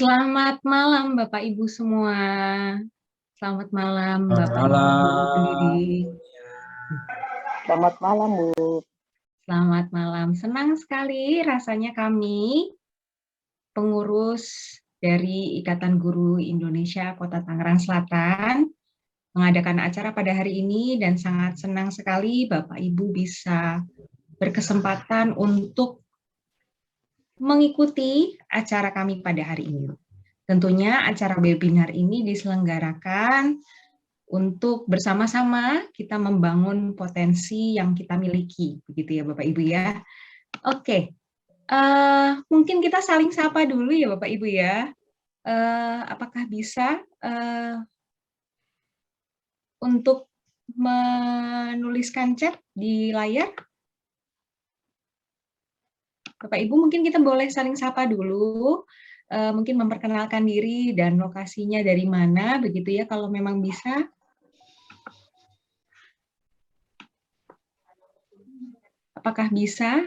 Selamat malam Bapak Ibu semua. Selamat malam Selamat Bapak Ibu guru malam. pendidik. Selamat malam, Bu. Selamat malam. Senang sekali rasanya kami pengurus dari Ikatan Guru Indonesia Kota Tangerang Selatan mengadakan acara pada hari ini dan sangat senang sekali Bapak Ibu bisa berkesempatan untuk mengikuti acara kami pada hari ini. Tentunya acara webinar ini diselenggarakan untuk bersama-sama kita membangun potensi yang kita miliki, begitu ya Bapak Ibu ya. Oke, mungkin kita saling sapa dulu ya Bapak Ibu ya. Apakah bisa untuk menuliskan chat di layar? Bapak Ibu mungkin kita boleh saling sapa dulu, mungkin memperkenalkan diri dan lokasinya dari mana, begitu ya kalau memang bisa. Apakah bisa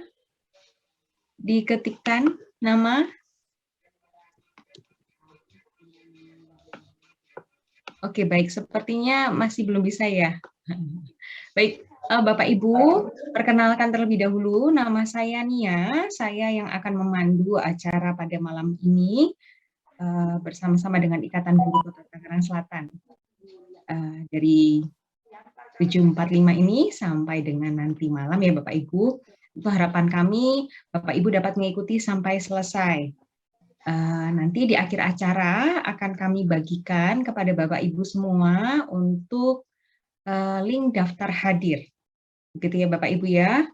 diketikkan nama? Oke, baik. Sepertinya masih belum bisa ya. Baik, Bapak Ibu, perkenalkan terlebih dahulu. Nama saya Nia. Saya yang akan memandu acara pada malam ini bersama-sama dengan Ikatan Guru Kota Tangerang Selatan. Dari 7.45 ini sampai dengan nanti malam ya Bapak Ibu. Itu harapan kami Bapak Ibu dapat mengikuti sampai selesai. Nanti di akhir acara akan kami bagikan kepada Bapak Ibu semua untuk link daftar hadir. Begitu ya Bapak Ibu ya.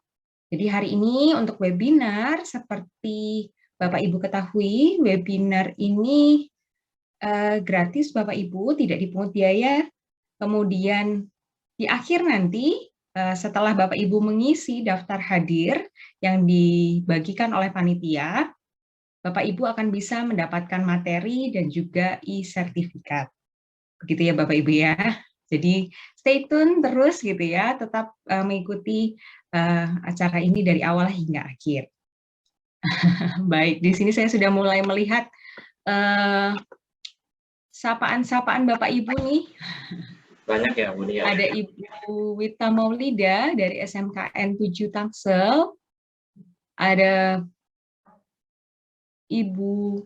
Jadi hari ini untuk webinar seperti Bapak Ibu ketahui, webinar ini gratis Bapak Ibu, tidak dipungut biaya. Kemudian di akhir nanti setelah Bapak Ibu mengisi daftar hadir yang dibagikan oleh panitia, Bapak Ibu akan bisa mendapatkan materi dan juga e-sertifikat. Begitu ya Bapak Ibu ya. Jadi stay tune terus gitu ya, tetap mengikuti acara ini dari awal hingga akhir. Baik, di sini saya sudah mulai melihat sapaan-sapaan Bapak Ibu nih. Banyak ya, Bu Nia. Ada Ibu Wita Maulida dari SMKN 7 Tangsel. Ada Ibu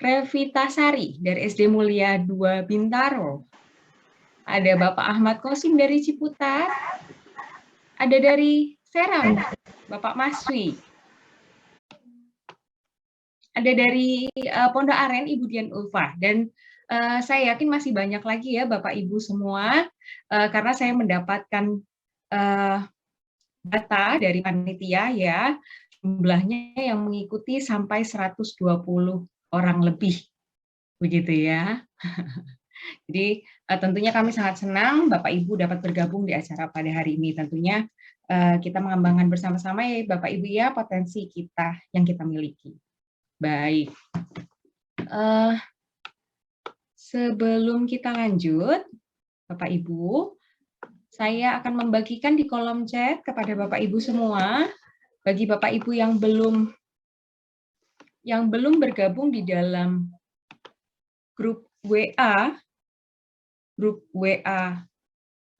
Revita Sari dari SD Mulia 2 Bintaro. Ada Bapak Ahmad Kosim dari Ciputat. Ada dari Serang, Bapak Maswi. Ada dari Pondok Aren, Ibu Dian Ulfa. Dan saya yakin masih banyak lagi ya Bapak Ibu semua, karena saya mendapatkan data dari panitia ya, jumlahnya yang mengikuti sampai 120 orang lebih, begitu ya. Jadi tentunya kami sangat senang Bapak Ibu dapat bergabung di acara pada hari ini. Tentunya kita mengembangkan bersama-sama ya Bapak Ibu ya potensi kita yang kita miliki. Baik. Sebelum kita lanjut, Bapak Ibu, saya akan membagikan di kolom chat kepada Bapak Ibu semua, bagi Bapak Ibu yang belum bergabung di dalam grup WA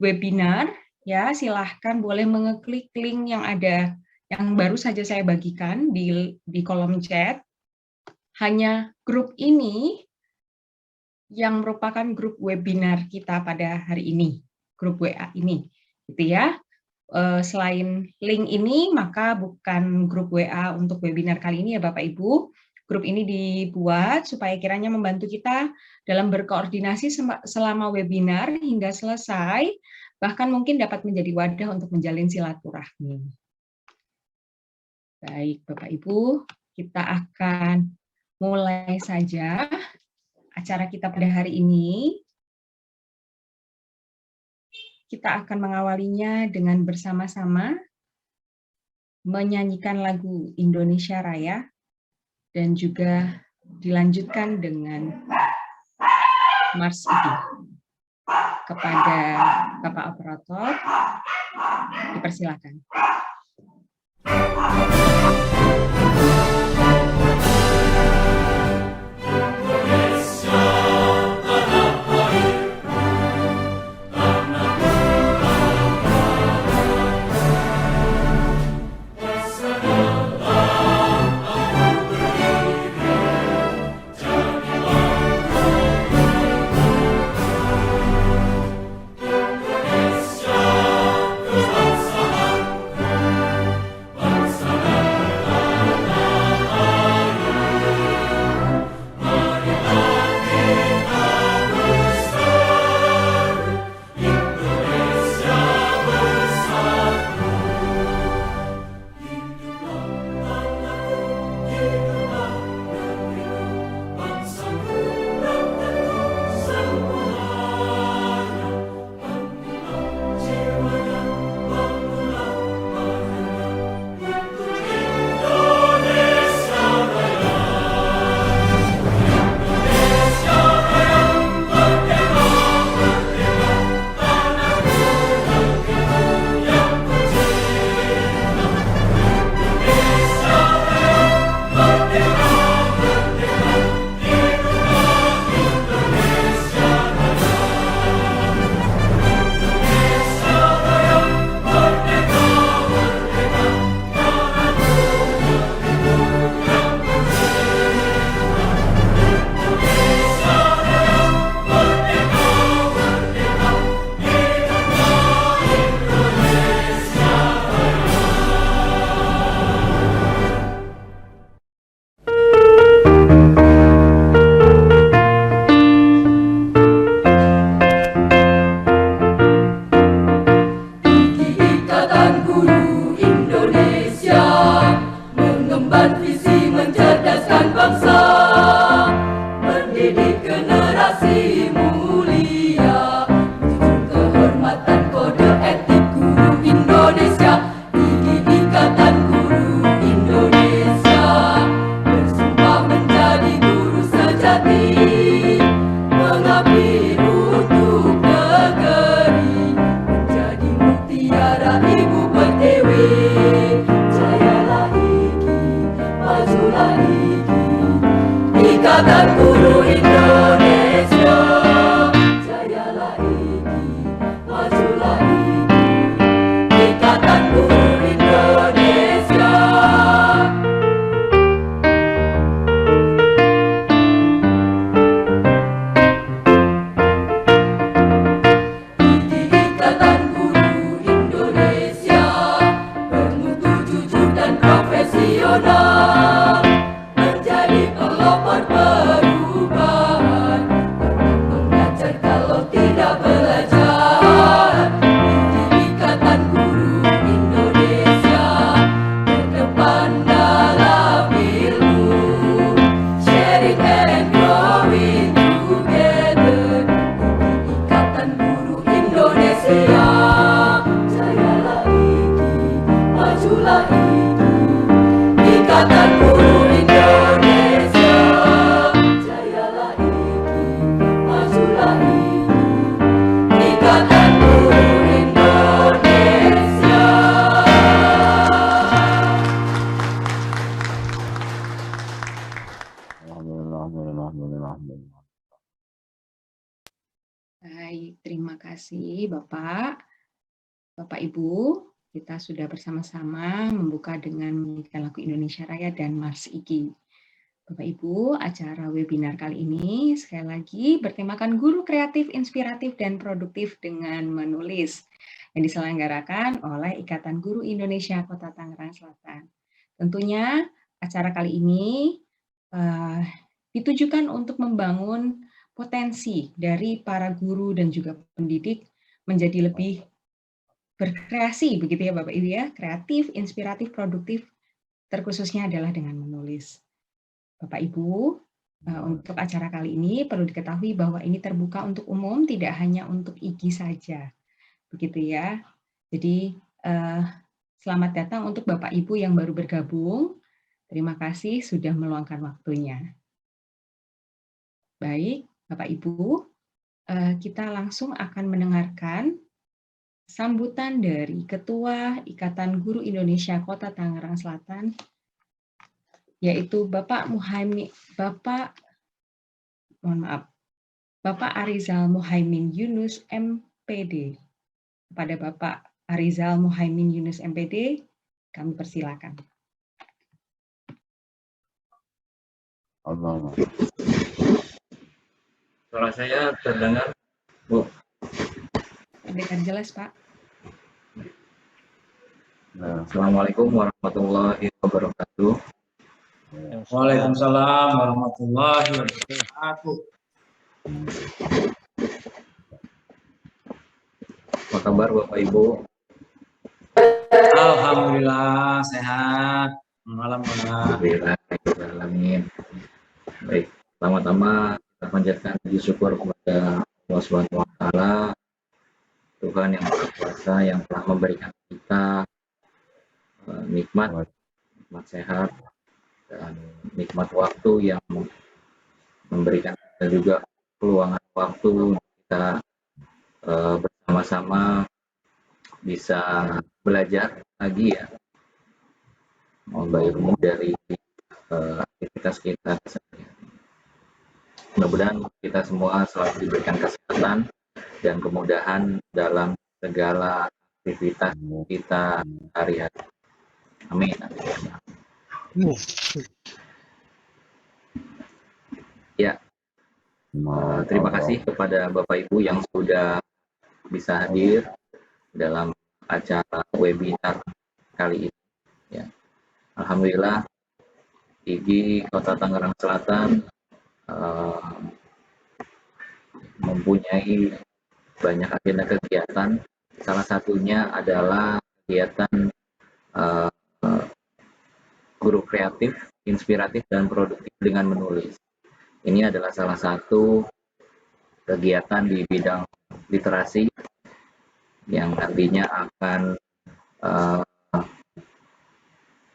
webinar, ya silahkan boleh mengeklik link yang ada, yang baru saja saya bagikan di kolom chat. Hanya grup ini yang merupakan grup webinar kita pada hari ini, grup WA ini, gitu ya. Selain link ini, maka bukan grup WA untuk webinar kali ini ya Bapak Ibu. Grup ini dibuat supaya kiranya membantu kita dalam berkoordinasi selama webinar hingga selesai, bahkan mungkin dapat menjadi wadah untuk menjalin silaturahmi. Baik Bapak Ibu, kita akan mulai saja acara kita pada hari ini. Kita akan mengawalinya dengan bersama-sama menyanyikan lagu Indonesia Raya dan juga dilanjutkan dengan Mars itu. Kepada Bapak Operator, dipersilakan. kepada Ibu Pertiwi. Jayalah IGI, majulah IGI, Ikatan Guru Indonesia. Jayalah IGI, majulah IGI, Ikatan Guru Indonesia. Ikatan Guru Indonesia bermutu jujur dan profesional, menjadi pelopor perubahan, takkan mengajar kalau tidak belajar. Ikatan Guru Indonesia terdepan dalam ilmu, sharing and growing together. Ikatan Guru Indonesia. Jayalah IGI, majulah IGI, Ikatan Guru Indonesia. Jayalah IGI, majulah IGI, Ikatan Guru Indonesia. Alhamdulillah. Baik, terima kasih Bapak. Bapak Ibu, kita sudah bersama-sama membuka dengan menyanyikan lagu Indonesia Raya dan Mars IGI. Bapak Ibu, acara webinar kali ini sekali lagi bertemakan Guru Kreatif, Inspiratif, dan Produktif dengan Menulis yang diselenggarakan oleh Ikatan Guru Indonesia Kota Tangerang Selatan. Tentunya acara kali ini ditujukan untuk membangun potensi dari para guru dan juga pendidik menjadi lebih berkreasi, begitu ya Bapak Ibu ya, kreatif, inspiratif, produktif, terkhususnya adalah dengan menulis. Bapak Ibu, untuk acara kali ini perlu diketahui bahwa ini terbuka untuk umum, tidak hanya untuk IGI saja, begitu ya. Jadi selamat datang untuk Bapak Ibu yang baru bergabung. Terima kasih sudah meluangkan waktunya. Baik, Bapak Ibu, kita langsung akan mendengarkan sambutan dari Ketua Ikatan Guru Indonesia Kota Tangerang Selatan, yaitu Bapak Arizal Muhaimin Yunus MPD. Kepada Bapak Arizal Muhaimin Yunus MPD, kami persilakan. Allah. Suara saya terdengar, Bu? Terdengar jelas, Pak. Assalamualaikum warahmatullahi wabarakatuh. Waalaikumsalam warahmatullahi wabarakatuh. Apa kabar Bapak Ibu? Alhamdulillah sehat. Malam Pak. Alhamdulillah. Baik, pertama-tama kita panjatkan puji syukur kepada Allah Subhanahu wa taala, Tuhan yang Maha Kuasa yang telah memberikan kita nikmat sehat dan nikmat waktu yang memberikan kita juga peluangan waktu untuk kita bersama-sama bisa belajar lagi ya, menambah ilmu dari aktivitas kita. Mudah-mudahan kita semua selalu diberikan kesehatan dan kemudahan dalam segala aktivitas kita hari-hari. Amin. Ya, terima kasih kepada Bapak Ibu yang sudah bisa hadir dalam acara webinar kali ini. Ya. Alhamdulillah, IGI Kota Tangerang Selatan mempunyai banyak agenda kegiatan. Salah satunya adalah kegiatan guru kreatif, inspiratif, dan produktif dengan menulis. Ini adalah salah satu kegiatan di bidang literasi yang nantinya akan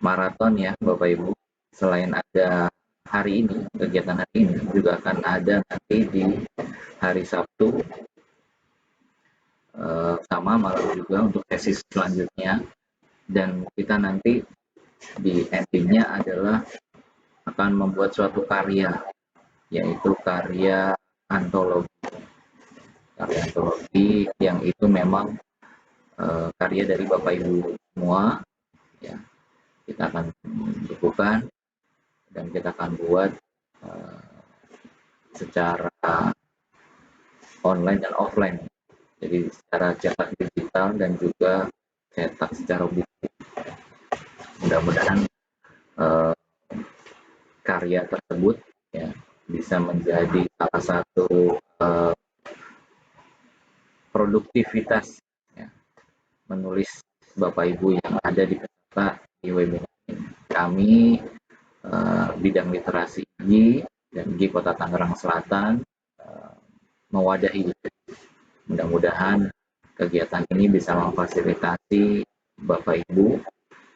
maraton ya Bapak Ibu. Selain ada hari ini, kegiatan hari ini juga akan ada nanti di hari Sabtu sama malam juga untuk sesi selanjutnya, dan kita nanti di endingnya adalah akan membuat suatu karya, yaitu karya antologi yang itu memang karya dari Bapak Ibu semua ya. Kita akan bukukan dan kita akan buat secara online dan offline, jadi secara cetak digital dan juga cetak secara buku. Mudah-mudahan karya tersebut ya bisa menjadi salah satu produktivitas ya, menulis Bapak Ibu yang ada di peserta di webinar ini. Kami bidang literasi IG dan IG Kota Tangerang Selatan mewadahi. Mudah-mudahan kegiatan ini bisa memfasilitasi Bapak Ibu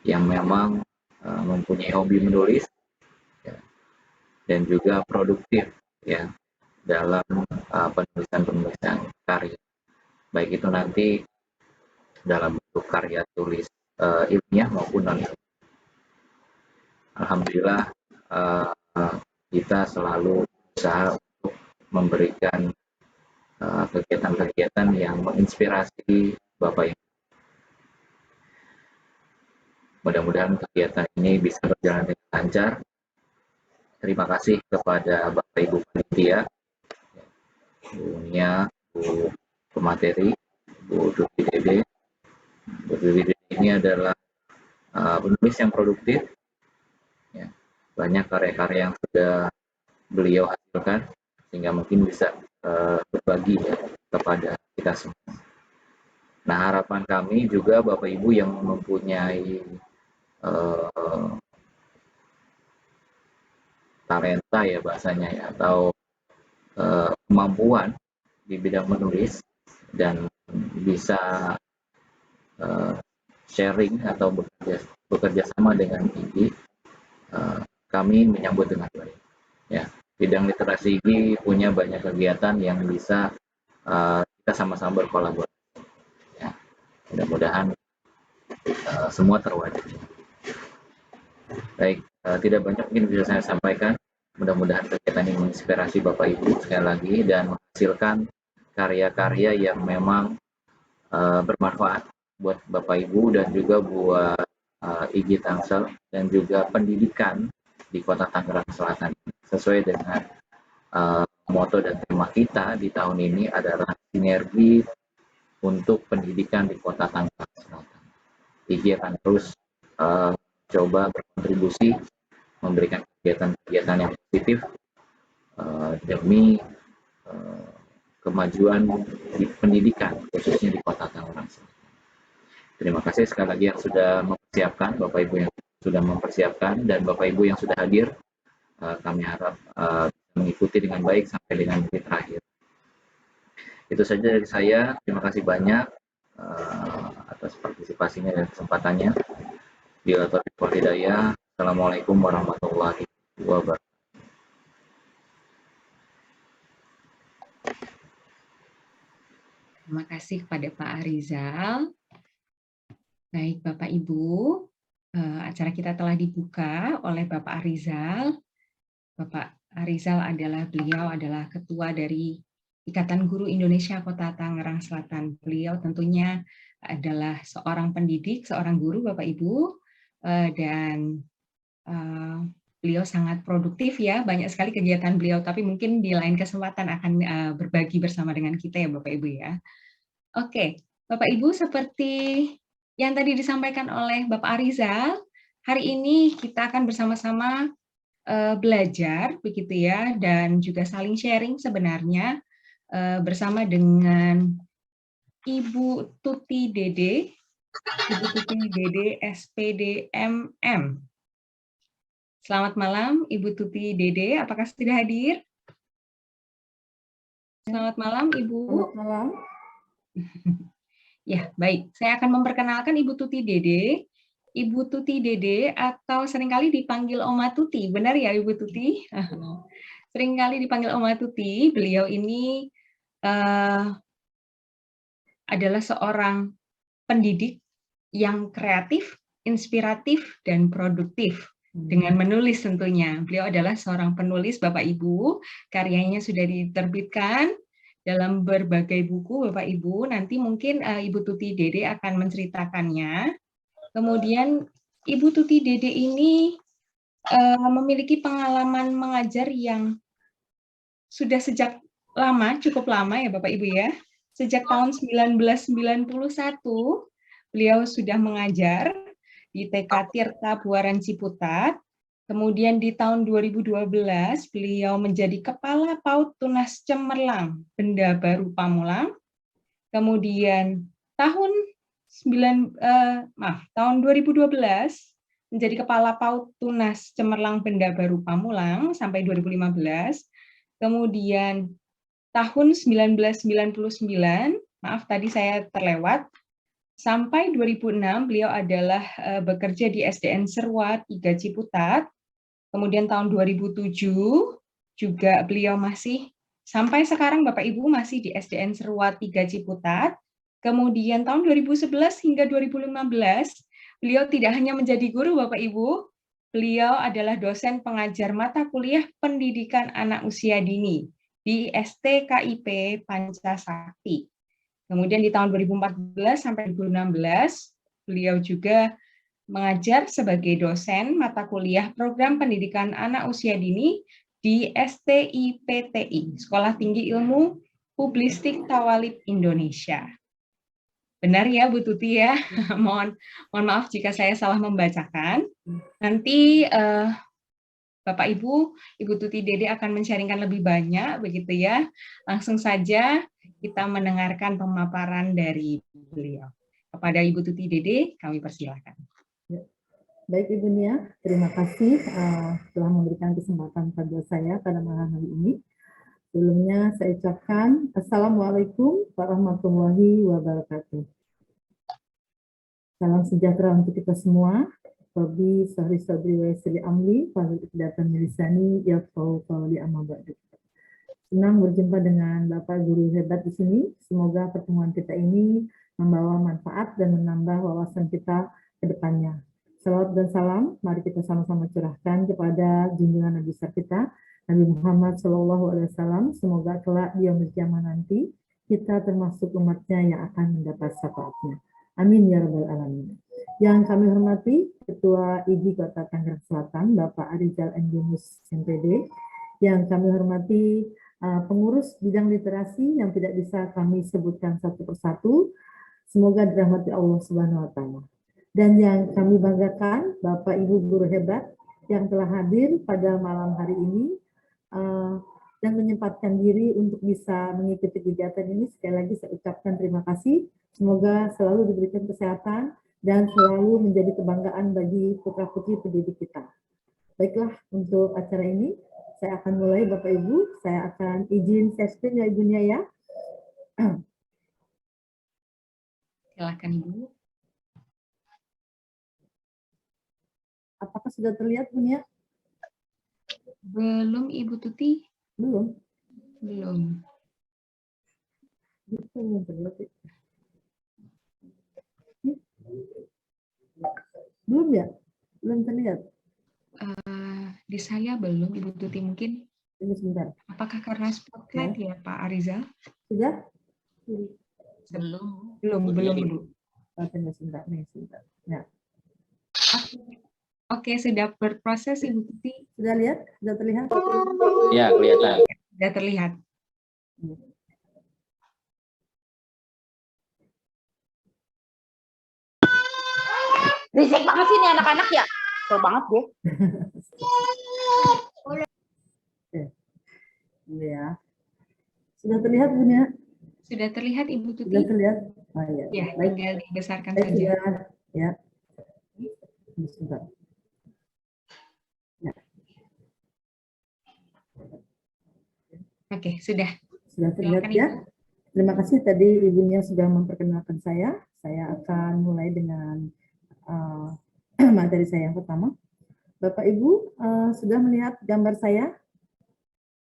yang memang mempunyai hobi menulis ya, dan juga produktif ya dalam penulisan karya, baik itu nanti dalam bentuk karya tulis ilmiah maupun non ilmiah. Alhamdulillah kita selalu berusaha untuk memberikan kegiatan-kegiatan yang menginspirasi Bapak Ibu. Mudah-mudahan kegiatan ini bisa berjalan dengan lancar. Terima kasih kepada Bapak Ibu panitia, Bu Nia, Bu Pemateri, Bu Tuti Dede. Bu Tuti Dede ini adalah penulis yang produktif. Ya, banyak karya-karya yang sudah beliau hasilkan, sehingga mungkin bisa berbagi ya, kepada kita semua. Nah, harapan kami juga Bapak Ibu yang mempunyai talenta ya bahasanya ya, atau kemampuan di bidang menulis dan bisa sharing atau bekerja sama dengan IG, kami menyambut dengan baik. Ya, bidang literasi IG punya banyak kegiatan yang bisa kita sama-sama berkolaborasi. Ya, mudah-mudahan semua terwujud. Baik, tidak banyak mungkin bisa saya sampaikan. Mudah-mudahan kegiatan ini menginspirasi Bapak Ibu sekali lagi dan menghasilkan karya-karya yang memang bermanfaat buat Bapak Ibu dan juga buat IG Tangsel dan juga pendidikan di Kota Tangerang Selatan. Sesuai dengan moto dan tema kita di tahun ini adalah sinergi untuk pendidikan di Kota Tangerang Selatan. IG akan terus coba berkontribusi memberikan kegiatan-kegiatan yang positif demi kemajuan di pendidikan khususnya di Kota Tangerang Selatan. Terima kasih sekali lagi yang sudah mempersiapkan, Bapak Ibu yang sudah mempersiapkan, dan Bapak Ibu yang sudah hadir. Kami harap mengikuti dengan baik sampai dengan menit terakhir. Itu saja dari saya. Terima kasih banyak atas partisipasinya dan kesempatannya. Bila taufiq wal hidayah. Assalamualaikum warahmatullahi wabarakatuh. Terima kasih kepada Pak Arizal. Baik, Bapak Ibu, acara kita telah dibuka oleh Bapak Arizal. Bapak Arizal beliau adalah ketua dari Ikatan Guru Indonesia Kota Tangerang Selatan. Beliau tentunya adalah seorang pendidik, seorang guru, Bapak Ibu, dan beliau sangat produktif ya, banyak sekali kegiatan beliau, tapi mungkin di lain kesempatan akan berbagi bersama dengan kita ya Bapak Ibu ya. Oke, Bapak Ibu, seperti yang tadi disampaikan oleh Bapak Arizal, hari ini kita akan bersama-sama belajar begitu ya, dan juga saling sharing sebenarnya bersama dengan Ibu Tuti Dede, SPD MM. Selamat malam Ibu Tuti Dede, apakah sudah hadir? Selamat malam Ibu. Selamat malam. Ya, baik. Saya akan memperkenalkan Ibu Tuti Dede. Ibu Tuti Dede atau seringkali dipanggil Oma Tuti, benar ya Ibu Tuti? Seringkali dipanggil Oma Tuti. Beliau ini adalah seorang pendidik yang kreatif, inspiratif, dan produktif. Dengan menulis tentunya. Beliau adalah seorang penulis, Bapak Ibu. Karyanya sudah diterbitkan dalam berbagai buku, Bapak Ibu. Nanti mungkin Ibu Tuti Dede akan menceritakannya. Kemudian Ibu Tuti Dede ini memiliki pengalaman mengajar yang sudah sejak lama, cukup lama ya Bapak Ibu ya. Sejak tahun 1991, beliau sudah mengajar di TK Tirta Buaran Ciputat. Kemudian di tahun 2012, beliau menjadi Kepala PAUD Tunas Cemerlang, Benda Baru Pamulang. Kemudian tahun 2012 menjadi Kepala PAUD Tunas Cemerlang Benda Baru Pamulang sampai 2015. Kemudian tahun 1999, maaf tadi saya terlewat, sampai 2006 beliau adalah bekerja di SDN Serwa 3 Ciputat. Kemudian tahun 2007 juga beliau masih sampai sekarang Bapak Ibu masih di SDN Serwa 3 Ciputat. Kemudian tahun 2011 hingga 2015 beliau tidak hanya menjadi guru Bapak Ibu, beliau adalah dosen pengajar mata kuliah pendidikan anak usia dini di STKIP Pancasakti. Kemudian di tahun 2014 sampai 2016, beliau juga mengajar sebagai dosen mata kuliah program pendidikan anak usia dini di STIPTI, Sekolah Tinggi Ilmu Publistik Tawalib Indonesia. Benar ya Bu Tuti ya, mohon maaf jika saya salah membacakan. Nanti Bapak Ibu Tuti Dede akan men-sharingkan lebih banyak begitu ya. Langsung saja kita mendengarkan pemaparan dari beliau. Kepada Ibu Tuti Dede, kami persilakan. Baik Ibu Nia, terima kasih telah memberikan kesempatan pada saya pada malam hari ini. Sebelumnya saya ucapkan Assalamualaikum warahmatullahi wabarakatuh. Salam sejahtera untuk kita semua. Rabbi sahri sadri wa yassir li amri wahlul 'uqdatam min lisani yafqahu qawli amma ba'du. Senang berjumpa dengan Bapak Guru hebat di sini. Semoga pertemuan kita ini membawa manfaat dan menambah wawasan kita ke depannya. Salawat dan salam, mari kita sama-sama curahkan kepada junjungan Nabi besar kita, Nabi Muhammad SAW. Semoga kelak di yaumul kiamah nanti kita termasuk umatnya yang akan mendapat syafaatnya. Amin ya rabbal alamin. Yang kami hormati Ketua IGI Kota Tangerang Selatan, Bapak Arizal N. Yunus MPD. Yang kami hormati pengurus bidang literasi yang tidak bisa kami sebutkan satu persatu. Semoga dirahmati Allah Subhanahu wa taala. Dan yang kami banggakan Bapak Ibu guru hebat yang telah hadir pada malam hari ini dan menyempatkan diri untuk bisa mengikuti kegiatan ini. Sekali lagi saya ucapkan terima kasih. Semoga selalu diberikan kesehatan dan selalu menjadi kebanggaan bagi putra-putri pendidik kita. Baiklah, untuk acara ini saya akan mulai Bapak Ibu. Saya akan izin share screen ya Ibu Nia ya. Silakan Ibu. Apakah sudah terlihat Bu Nia? Belum Ibu Tuti? Belum. Belum. Belum terlihat. Belum ya? Belum terlihat? Di saya belum, Ibu Tuti mungkin. Ini sebentar. Apakah karena spotlight ya Pak Arizal? Sudah? Belum Ibu. Tunggu sebentar nih, sebentar. Ya. Oke, sudah berproses Ibu Tuti. Sudah lihat? Sudah terlihat? Ya, kelihatan. Sudah terlihat. Risik banget sih nih anak-anak ya. Seru banget deh. Ya. Sudah terlihat Bu Nia? Sudah terlihat Ibu Tuti? Sudah terlihat? Oh, ya. Ya, Baik. tinggal dibesarkan Baik, saja. sudah. Ya. Sebentar. Ya. Oke, sudah. Sudah terlihat Silakan, ya. Ibu. Terima kasih tadi Ibunya sudah memperkenalkan saya. Saya akan mulai dengan materi saya yang pertama. Bapak Ibu sudah melihat gambar saya?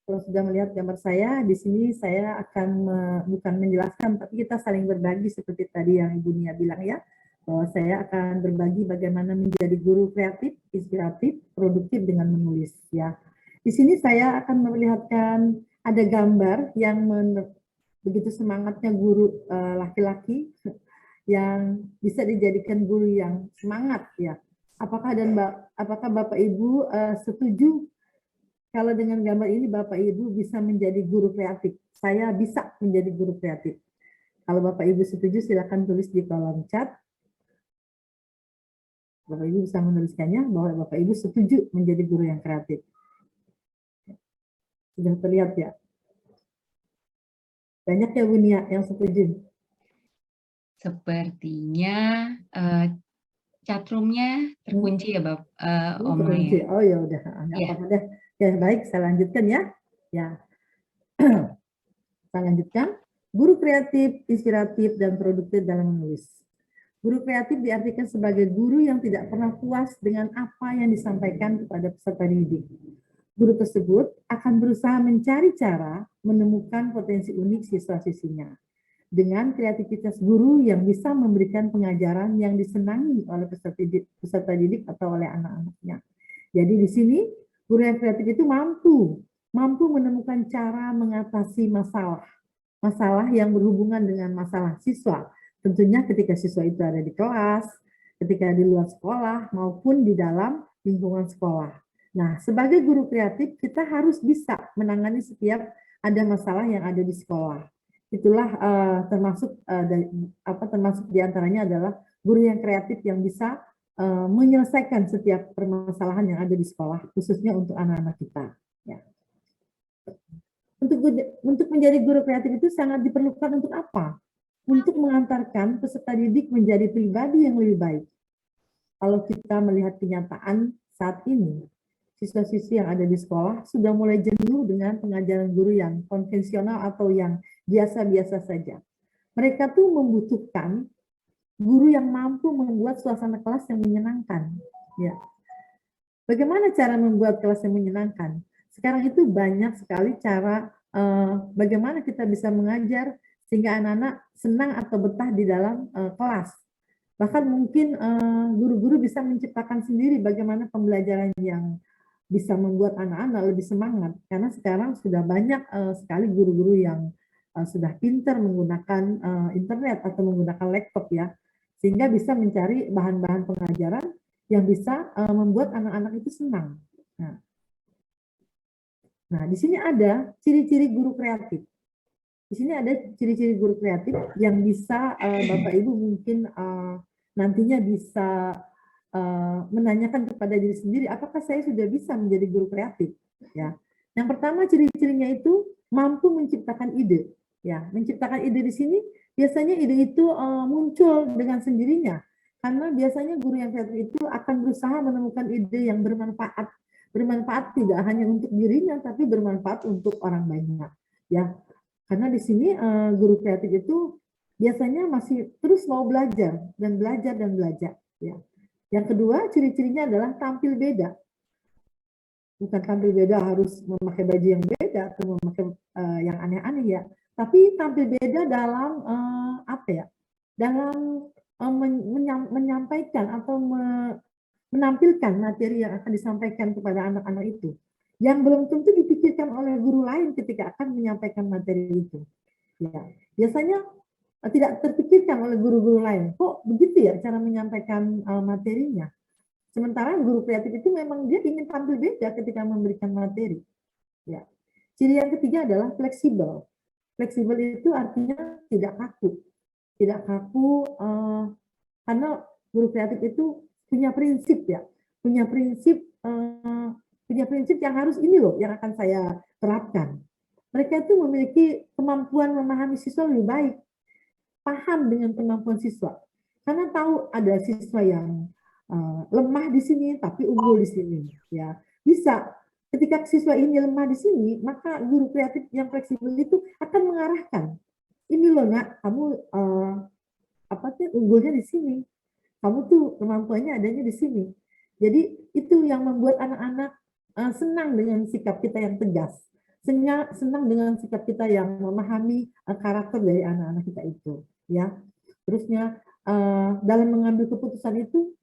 Kalau sudah melihat gambar saya, di sini saya akan bukan menjelaskan, tapi kita saling berbagi seperti tadi yang Ibu Nia bilang ya, bahwa saya akan berbagi bagaimana menjadi guru kreatif, inspiratif, produktif dengan menulis ya. Di sini saya akan memperlihatkan ada gambar yang begitu semangatnya guru laki-laki yang bisa dijadikan guru yang semangat ya. Apakah Bapak Ibu setuju kalau dengan gambar ini Bapak Ibu bisa menjadi guru kreatif? Saya bisa menjadi guru kreatif. Kalau Bapak Ibu setuju silakan tulis di kolom chat. Bapak Ibu bisa menuliskannya bahwa Bapak Ibu setuju menjadi guru yang kreatif. Sudah terlihat ya? Banyak ya Bu Nia yang setuju. Sepertinya chatroomnya terkunci ya Oma ya. Oh ya udah, nggak apa-apa deh. Ya baik, saya lanjutkan ya. Ya, saya lanjutkan. Guru kreatif, inspiratif, dan produktif dalam menulis. Guru kreatif diartikan sebagai guru yang tidak pernah puas dengan apa yang disampaikan kepada peserta didik. Guru tersebut akan berusaha mencari cara menemukan potensi unik siswa-siswinya. Dengan kreativitas guru yang bisa memberikan pengajaran yang disenangi oleh peserta didik atau oleh anak-anaknya. Jadi di sini guru yang kreatif itu mampu menemukan cara mengatasi masalah yang berhubungan dengan masalah siswa. Tentunya ketika siswa itu ada di kelas, ketika di luar sekolah, maupun di dalam lingkungan sekolah. Nah, sebagai guru kreatif, kita harus bisa menangani setiap ada masalah yang ada di sekolah. Itulah termasuk diantaranya adalah guru yang kreatif yang bisa menyelesaikan setiap permasalahan yang ada di sekolah, khususnya untuk anak-anak kita. Ya. Untuk menjadi guru kreatif itu sangat diperlukan untuk apa? Untuk mengantarkan peserta didik menjadi pribadi yang lebih baik. Kalau kita melihat kenyataan saat ini, siswa-siswi yang ada di sekolah sudah mulai jenuh dengan pengajaran guru yang konvensional atau yang biasa-biasa saja. Mereka tuh membutuhkan guru yang mampu membuat suasana kelas yang menyenangkan. Ya. Bagaimana cara membuat kelas yang menyenangkan? Sekarang itu banyak sekali cara bagaimana kita bisa mengajar sehingga anak-anak senang atau betah di dalam kelas. Bahkan mungkin guru-guru bisa menciptakan sendiri bagaimana pembelajaran yang bisa membuat anak-anak lebih semangat. Karena sekarang sudah banyak sekali guru-guru yang sudah pintar menggunakan internet atau menggunakan laptop ya. Sehingga bisa mencari bahan-bahan pengajaran yang bisa membuat anak-anak itu senang. Nah, di sini ada ciri-ciri guru kreatif. Di sini ada ciri-ciri guru kreatif yang bisa Bapak Ibu mungkin nantinya bisa menanyakan kepada diri sendiri, apakah saya sudah bisa menjadi guru kreatif? Ya, yang pertama ciri-cirinya itu mampu menciptakan ide. Ya, menciptakan ide di sini biasanya ide itu muncul dengan sendirinya, karena biasanya guru yang kreatif itu akan berusaha menemukan ide yang bermanfaat tidak hanya untuk dirinya, tapi bermanfaat untuk orang banyak. Ya, karena di sini guru kreatif itu biasanya masih terus mau belajar dan belajar. Ya. Yang kedua, ciri-cirinya adalah tampil beda. Bukan tampil beda harus memakai baju yang beda atau memakai yang aneh-aneh ya. Tapi tampil beda dalam dalam menyampaikan atau menampilkan materi yang akan disampaikan kepada anak-anak itu. Yang belum tentu dipikirkan oleh guru lain ketika akan menyampaikan materi itu. Ya, biasanya tidak terpikirkan oleh guru-guru lain. Kok begitu ya cara menyampaikan materinya? Sementara guru kreatif itu memang dia ingin tampil beda ketika memberikan materi. Ya. Ciri yang ketiga adalah fleksibel. Fleksibel itu artinya tidak kaku. Tidak kaku karena guru kreatif itu punya prinsip ya. Punya prinsip yang harus ini loh yang akan saya terapkan. Mereka itu memiliki kemampuan memahami siswa lebih baik. Paham dengan kemampuan siswa. Karena tahu ada siswa yang lemah di sini tapi unggul di sini. Ya, bisa. Ketika siswa ini lemah di sini, maka guru kreatif yang fleksibel itu akan mengarahkan. Ini loh nak, kamu unggulnya di sini. Kamu tuh kemampuannya adanya di sini. Jadi itu yang membuat anak-anak senang dengan sikap kita yang tegas. senang dengan sikap kita yang memahami karakter dari anak-anak kita itu, ya. Terusnya dalam mengambil keputusan itu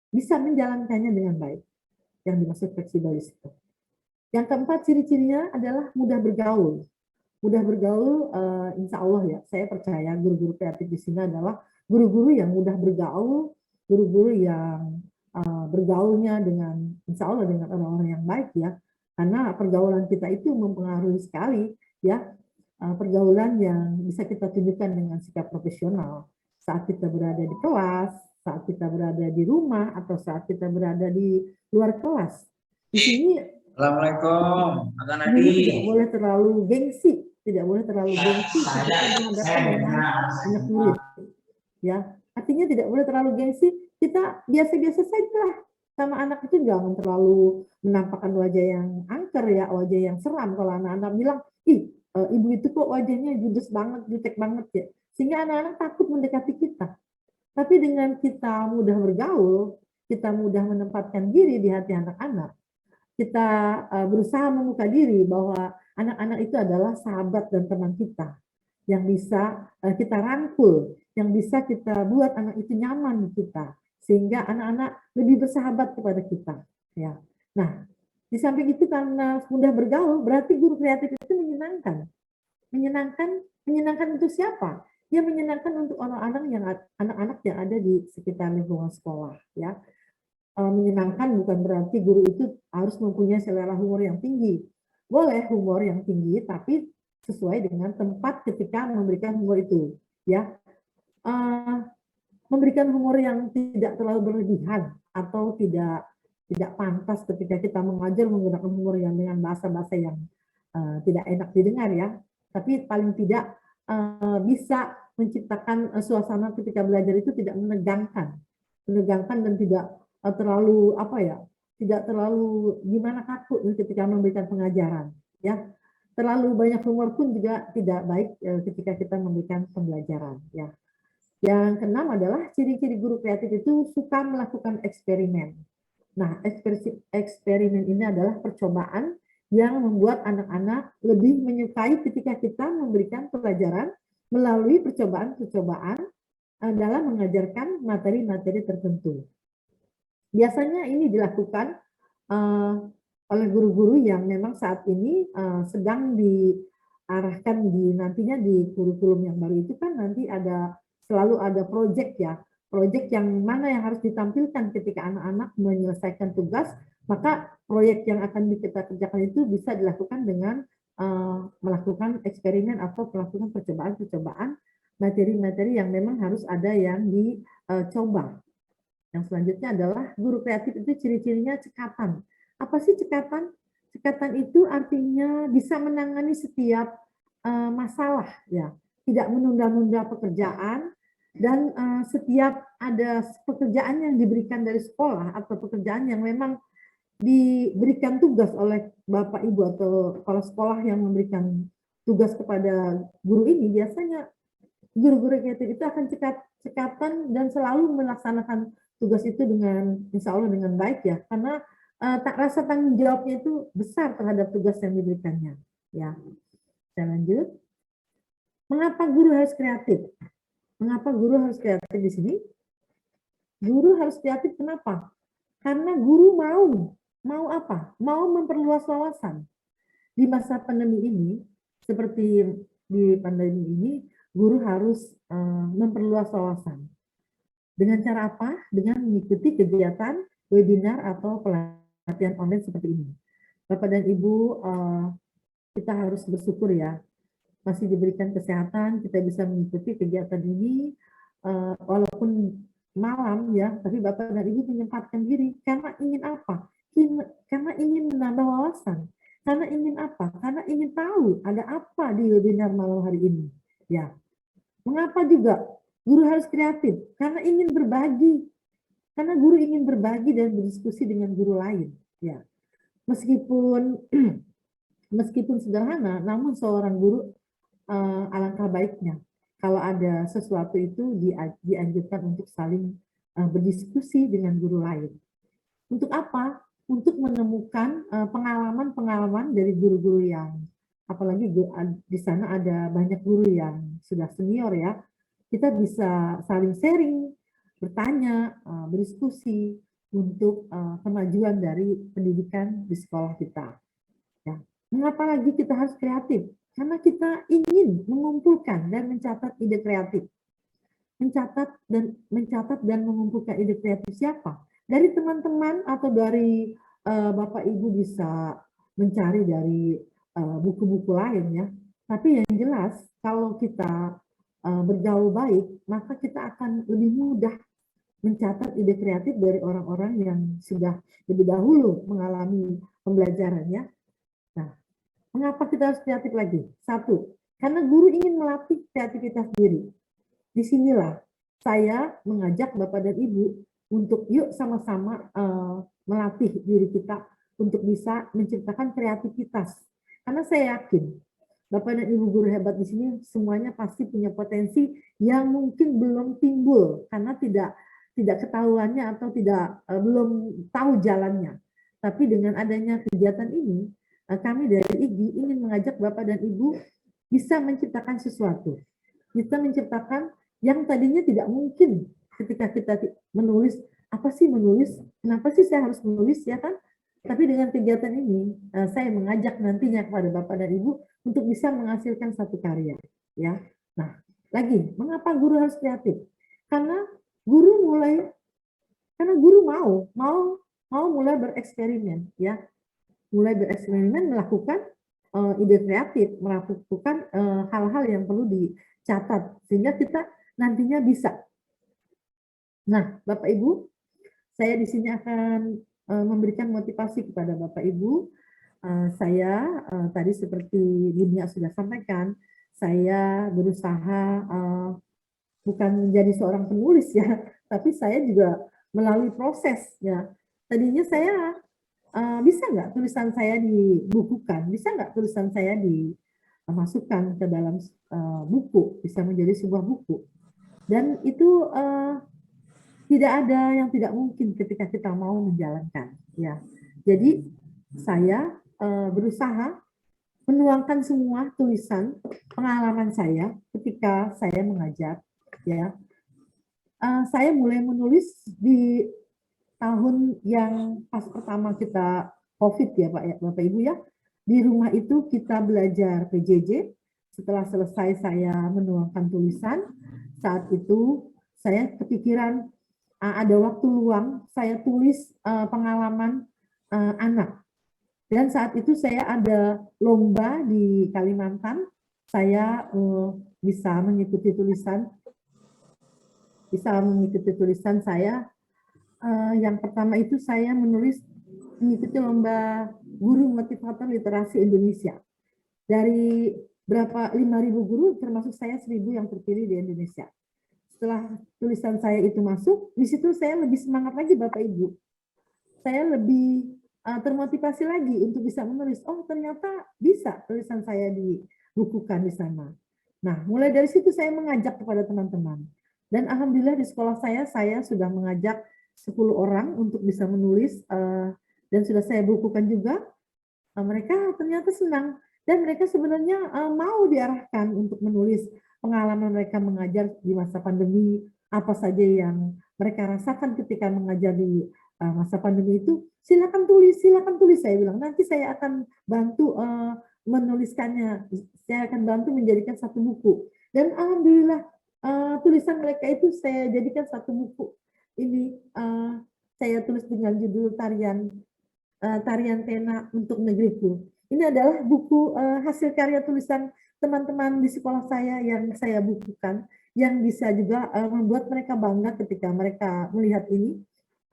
bisa menjalankannya dengan baik, yang dimaksud fleksibel itu. Yang keempat, ciri-cirinya adalah mudah bergaul. Mudah bergaul, insya Allah ya, saya percaya guru-guru kreatif di sini adalah guru-guru yang mudah bergaul, guru-guru yang bergaulnya dengan, insya Allah dengan orang-orang yang baik ya, karena pergaulan kita itu mempengaruhi sekali ya, pergaulan yang bisa kita tunjukkan dengan sikap profesional saat kita berada di kelas, saat kita berada di rumah, atau saat kita berada di luar kelas. Di sini Assalamualaikum, Kak guru tidak Nadi. boleh terlalu gengsi, tidak boleh terlalu gengsi ketika menghadapkan dengan anak murid. Ya, artinya tidak boleh terlalu gengsi. Kita biasa-biasa saja lah sama anak itu, jangan terlalu menampakkan wajah yang angker ya, wajah yang seram. Kalau anak-anak bilang, ih ibu itu kok wajahnya judes banget, jutek banget ya, sehingga anak-anak takut mendekati kita. Tapi dengan kita mudah bergaul, kita mudah menempatkan diri di hati anak-anak, kita berusaha membuka diri bahwa anak-anak itu adalah sahabat dan teman kita yang bisa kita rangkul, yang bisa kita buat anak itu nyaman di kita, sehingga anak-anak lebih bersahabat kepada kita. Ya. Nah, di samping itu karena mudah bergaul, berarti guru kreatif itu menyenangkan. Menyenangkan untuk siapa? Ya menyenangkan untuk anak-anak yang ada di sekitar lingkungan sekolah. Ya. Menyenangkan bukan berarti guru itu harus mempunyai selera humor yang tinggi. Boleh humor yang tinggi, tapi sesuai dengan tempat ketika memberikan humor itu. Ya, memberikan humor yang tidak terlalu berlebihan atau tidak pantas ketika kita mengajar menggunakan humor yang dengan bahasa-bahasa yang tidak enak didengar ya. Tapi paling tidak bisa menciptakan suasana ketika belajar itu tidak menegangkan dan tidak terlalu tidak terlalu gimana kaku ketika memberikan pengajaran ya. Terlalu banyak humor pun juga tidak baik ketika kita memberikan pembelajaran ya. Yang keenam adalah ciri-ciri guru kreatif itu suka melakukan eksperimen. Nah, eksperimen ini adalah percobaan yang membuat anak-anak lebih menyukai ketika kita memberikan pelajaran melalui percobaan-percobaan dalam mengajarkan materi-materi tertentu. Biasanya ini dilakukan oleh guru-guru yang memang saat ini sedang diarahkan nantinya di kurikulum yang baru itu kan nanti selalu ada proyek ya, proyek yang mana yang harus ditampilkan ketika anak-anak menyelesaikan tugas, maka proyek yang akan kita kerjakan itu bisa dilakukan dengan melakukan eksperimen atau melakukan percobaan-percobaan materi-materi yang memang harus ada yang dicoba. Yang selanjutnya adalah guru kreatif itu ciri-cirinya cekatan. Apa sih cekatan? Cekatan itu artinya bisa menangani setiap masalah, ya, tidak menunda-nunda pekerjaan, dan setiap ada pekerjaan yang diberikan dari sekolah atau pekerjaan yang memang diberikan tugas oleh Bapak Ibu atau kepala sekolah yang memberikan tugas kepada guru ini, biasanya guru-guru kreatif itu akan cekatan dan selalu melaksanakan tugas itu dengan insya Allah dengan baik ya, karena rasa tanggung jawabnya itu besar terhadap tugas yang diberikannya. Ya, saya lanjut. Mengapa guru harus kreatif? Mengapa guru harus kreatif di sini? Guru harus kreatif kenapa? Karena guru mau apa? Mau memperluas wawasan. Di masa pandemi ini, seperti di pandemi ini, guru harus memperluas wawasan. Dengan cara apa? Dengan mengikuti kegiatan webinar atau pelatihan online seperti ini. Bapak dan Ibu, kita harus bersyukur ya, masih diberikan kesehatan, kita bisa mengikuti kegiatan ini, walaupun malam ya, tapi Bapak dan Ibu menyempatkan diri. Karena ingin apa? Karena ingin menambah wawasan. Karena ingin apa? Karena ingin tahu ada apa di webinar malam hari ini. Ya. Mengapa juga guru harus kreatif? Karena ingin berbagi. Karena guru ingin berbagi dan berdiskusi dengan guru lain. Ya. Meskipun sederhana, namun seorang guru alangkah baiknya kalau ada sesuatu itu dianjurkan untuk saling berdiskusi dengan guru lain. Untuk apa? untuk menemukan pengalaman-pengalaman dari guru-guru yang, apalagi di sana ada banyak guru yang sudah senior ya, kita bisa saling sharing, bertanya, berdiskusi untuk kemajuan dari pendidikan di sekolah kita. Ya. Mengapa lagi kita harus kreatif? Karena kita ingin mengumpulkan dan mencatat ide kreatif. Mencatat dan mengumpulkan ide kreatif siapa? Dari teman-teman atau dari Bapak Ibu bisa mencari dari buku-buku lain ya. Tapi yang jelas kalau kita bergaul baik, maka kita akan lebih mudah mencatat ide kreatif dari orang-orang yang sudah lebih dahulu mengalami pembelajarannya. Nah, mengapa kita harus kreatif lagi? Satu, karena guru ingin melatih kreativitas diri. Disinilah saya mengajak Bapak dan Ibu untuk yuk sama-sama melatih diri kita untuk bisa menciptakan kreativitas. Karena saya yakin Bapak dan Ibu guru hebat di sini semuanya pasti punya potensi yang mungkin belum timbul karena tidak ketahuannya atau belum tahu jalannya. Tapi dengan adanya kegiatan ini, kami dari IGI ingin mengajak Bapak dan Ibu bisa menciptakan sesuatu. Bisa menciptakan yang tadinya tidak mungkin ketika kita menulis, apa sih menulis? Kenapa sih saya harus menulis ya kan? Tapi dengan kegiatan ini, saya mengajak nantinya kepada Bapak dan Ibu untuk bisa menghasilkan satu karya. Ya, nah lagi, mengapa guru harus kreatif? Karena guru mau mulai bereksperimen, ya, mulai bereksperimen melakukan ide kreatif, melakukan hal-hal yang perlu dicatat sehingga kita nantinya bisa. Nah, Bapak Ibu, saya di sini akan memberikan motivasi kepada Bapak Ibu. Saya tadi seperti Dunia sudah sampaikan, saya berusaha bukan menjadi seorang penulis ya, tapi saya juga melalui proses ya. Tadinya saya bisa nggak tulisan saya dibukukan, bisa nggak tulisan saya dimasukkan ke dalam buku, bisa menjadi sebuah buku. Dan itu tidak ada yang tidak mungkin ketika kita mau menjalankan ya. Jadi saya berusaha menuangkan semua tulisan pengalaman saya ketika saya mengajar ya. Saya mulai menulis di tahun yang pas pertama kita COVID ya Bapak Ibu ya. Di rumah itu kita belajar PJJ. Setelah selesai saya menuangkan tulisan, saat itu saya kepikiran ada waktu luang, saya tulis pengalaman anak. Dan saat itu saya ada lomba di Kalimantan, saya bisa mengikuti tulisan saya. Yang pertama itu saya mengikuti lomba guru motivator literasi Indonesia. Dari berapa 5.000 guru, termasuk saya 1.000 yang terpilih di Indonesia. Setelah tulisan saya itu masuk, di situ saya lebih semangat lagi Bapak Ibu. Saya lebih termotivasi lagi untuk bisa menulis. Oh ternyata bisa tulisan saya dibukukan di sana. Nah mulai dari situ saya mengajak kepada teman-teman. Dan alhamdulillah di sekolah saya sudah mengajak 10 orang untuk bisa menulis dan sudah saya bukukan juga. Mereka ternyata senang dan mereka sebenarnya mau diarahkan untuk menulis pengalaman mereka mengajar di masa pandemi, apa saja yang mereka rasakan ketika mengajar di masa pandemi itu. Silakan tulis saya bilang, nanti saya akan bantu menuliskannya, saya akan bantu menjadikan satu buku. Dan alhamdulillah tulisan mereka itu saya jadikan satu buku. Ini saya tulis dengan judul Tarian Pena untuk Negeriku. Ini adalah buku hasil karya tulisan teman-teman di sekolah saya yang saya bukukan, yang bisa juga membuat mereka bangga ketika mereka melihat ini.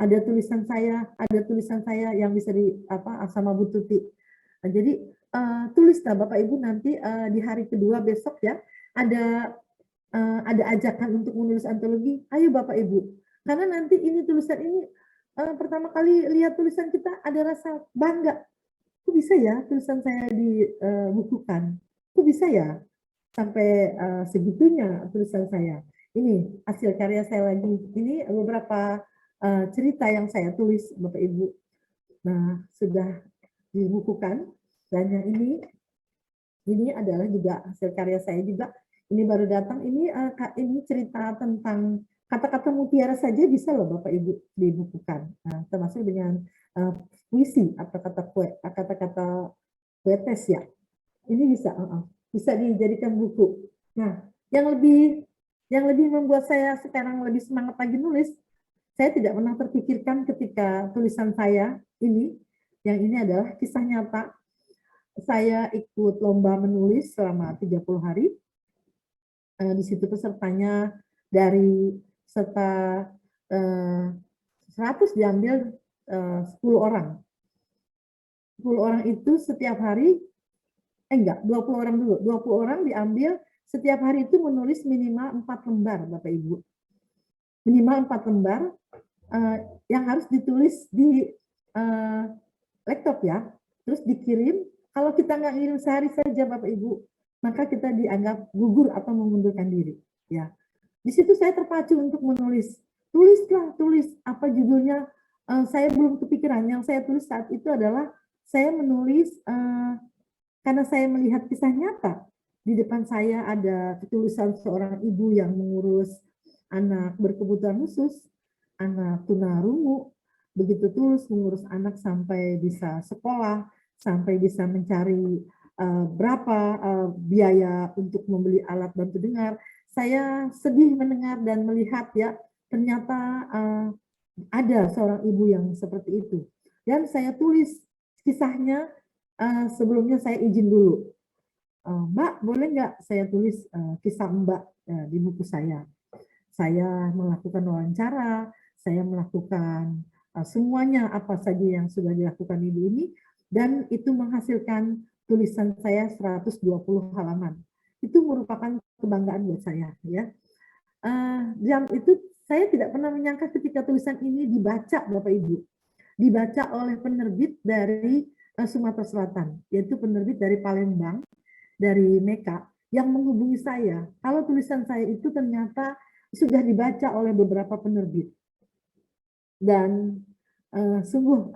Ada tulisan saya yang bisa sama Bu Tuti. Nah, jadi tulislah Bapak Ibu nanti di hari kedua besok ya, ada ajakan untuk menulis antologi. Ayo Bapak Ibu, karena nanti ini tulisan ini pertama kali lihat tulisan kita ada rasa bangga. Kok bisa ya tulisan saya dibukukan? Kok bisa ya sampai segitunya tulisan saya? Ini hasil karya saya lagi. Ini beberapa cerita yang saya tulis Bapak Ibu. Nah, sudah dibukukan, dan yang ini adalah juga hasil karya saya juga. Ini baru datang, ini cerita tentang kata-kata mutiara saja bisa loh Bapak Ibu dibukukan. Nah, termasuk dengan puisi atau kata-kata poetes ya. Ini bisa dijadikan buku. Nah, yang lebih membuat saya sekarang lebih semangat lagi nulis, saya tidak pernah terpikirkan ketika tulisan saya yang ini adalah kisah nyata. Saya ikut lomba menulis selama 30 hari. Di situ pesertanya dari serta 100 diambil 10 orang. 10 orang itu setiap hari, 20 orang dulu. 20 orang diambil, setiap hari itu menulis minimal 4 lembar, Bapak Ibu. Minimal 4 lembar yang harus ditulis di laptop ya. Terus dikirim. Kalau kita nggak ngirim sehari saja Bapak Ibu, maka kita dianggap gugur atau mengundurkan diri. Ya, di situ saya terpacu untuk menulis. Tulis apa judulnya. Saya belum kepikiran. Yang saya tulis saat itu adalah saya menulis karena saya melihat kisah nyata. Di depan saya ada tulisan seorang ibu yang mengurus anak berkebutuhan khusus, anak tunarungu, begitu tulus mengurus anak sampai bisa sekolah, sampai bisa mencari berapa biaya untuk membeli alat bantu dengar. Saya sedih mendengar dan melihat ya, ternyata ada seorang ibu yang seperti itu. Dan saya tulis kisahnya, sebelumnya saya izin dulu. Mbak, boleh nggak saya tulis kisah Mbak di buku saya? Saya melakukan wawancara, saya melakukan semuanya apa saja yang sudah dilakukan ibu ini, dan itu menghasilkan tulisan saya 120 halaman. Itu merupakan kebanggaan buat saya. Ya. Dan itu saya tidak pernah menyangka ketika tulisan ini dibaca Bapak Ibu. Dibaca oleh penerbit dari Sumatera Selatan, yaitu penerbit dari Palembang, dari Meka, yang menghubungi saya. Kalau tulisan saya itu ternyata sudah dibaca oleh beberapa penerbit. Dan sungguh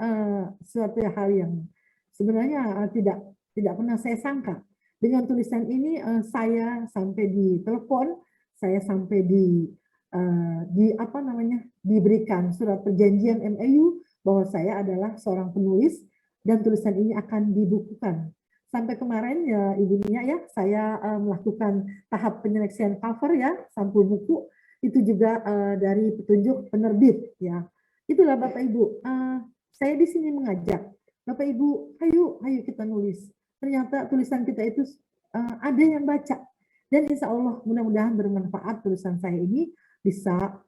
suatu hal yang sebenarnya tidak pernah saya sangka. Dengan tulisan ini saya sampai ditelepon, saya sampai diberikan surat perjanjian MOU bahwa saya adalah seorang penulis dan tulisan ini akan dibukukan. Sampai kemarin ya Ibu Nia ya, saya melakukan tahap penyeleksian cover ya, sampul buku itu juga dari petunjuk penerbit ya. Itulah Bapak Ibu, saya di sini mengajak Bapak Ibu, ayo kita nulis. Ternyata tulisan kita itu ada yang baca. Dan insya Allah mudah-mudahan bermanfaat tulisan saya ini bisa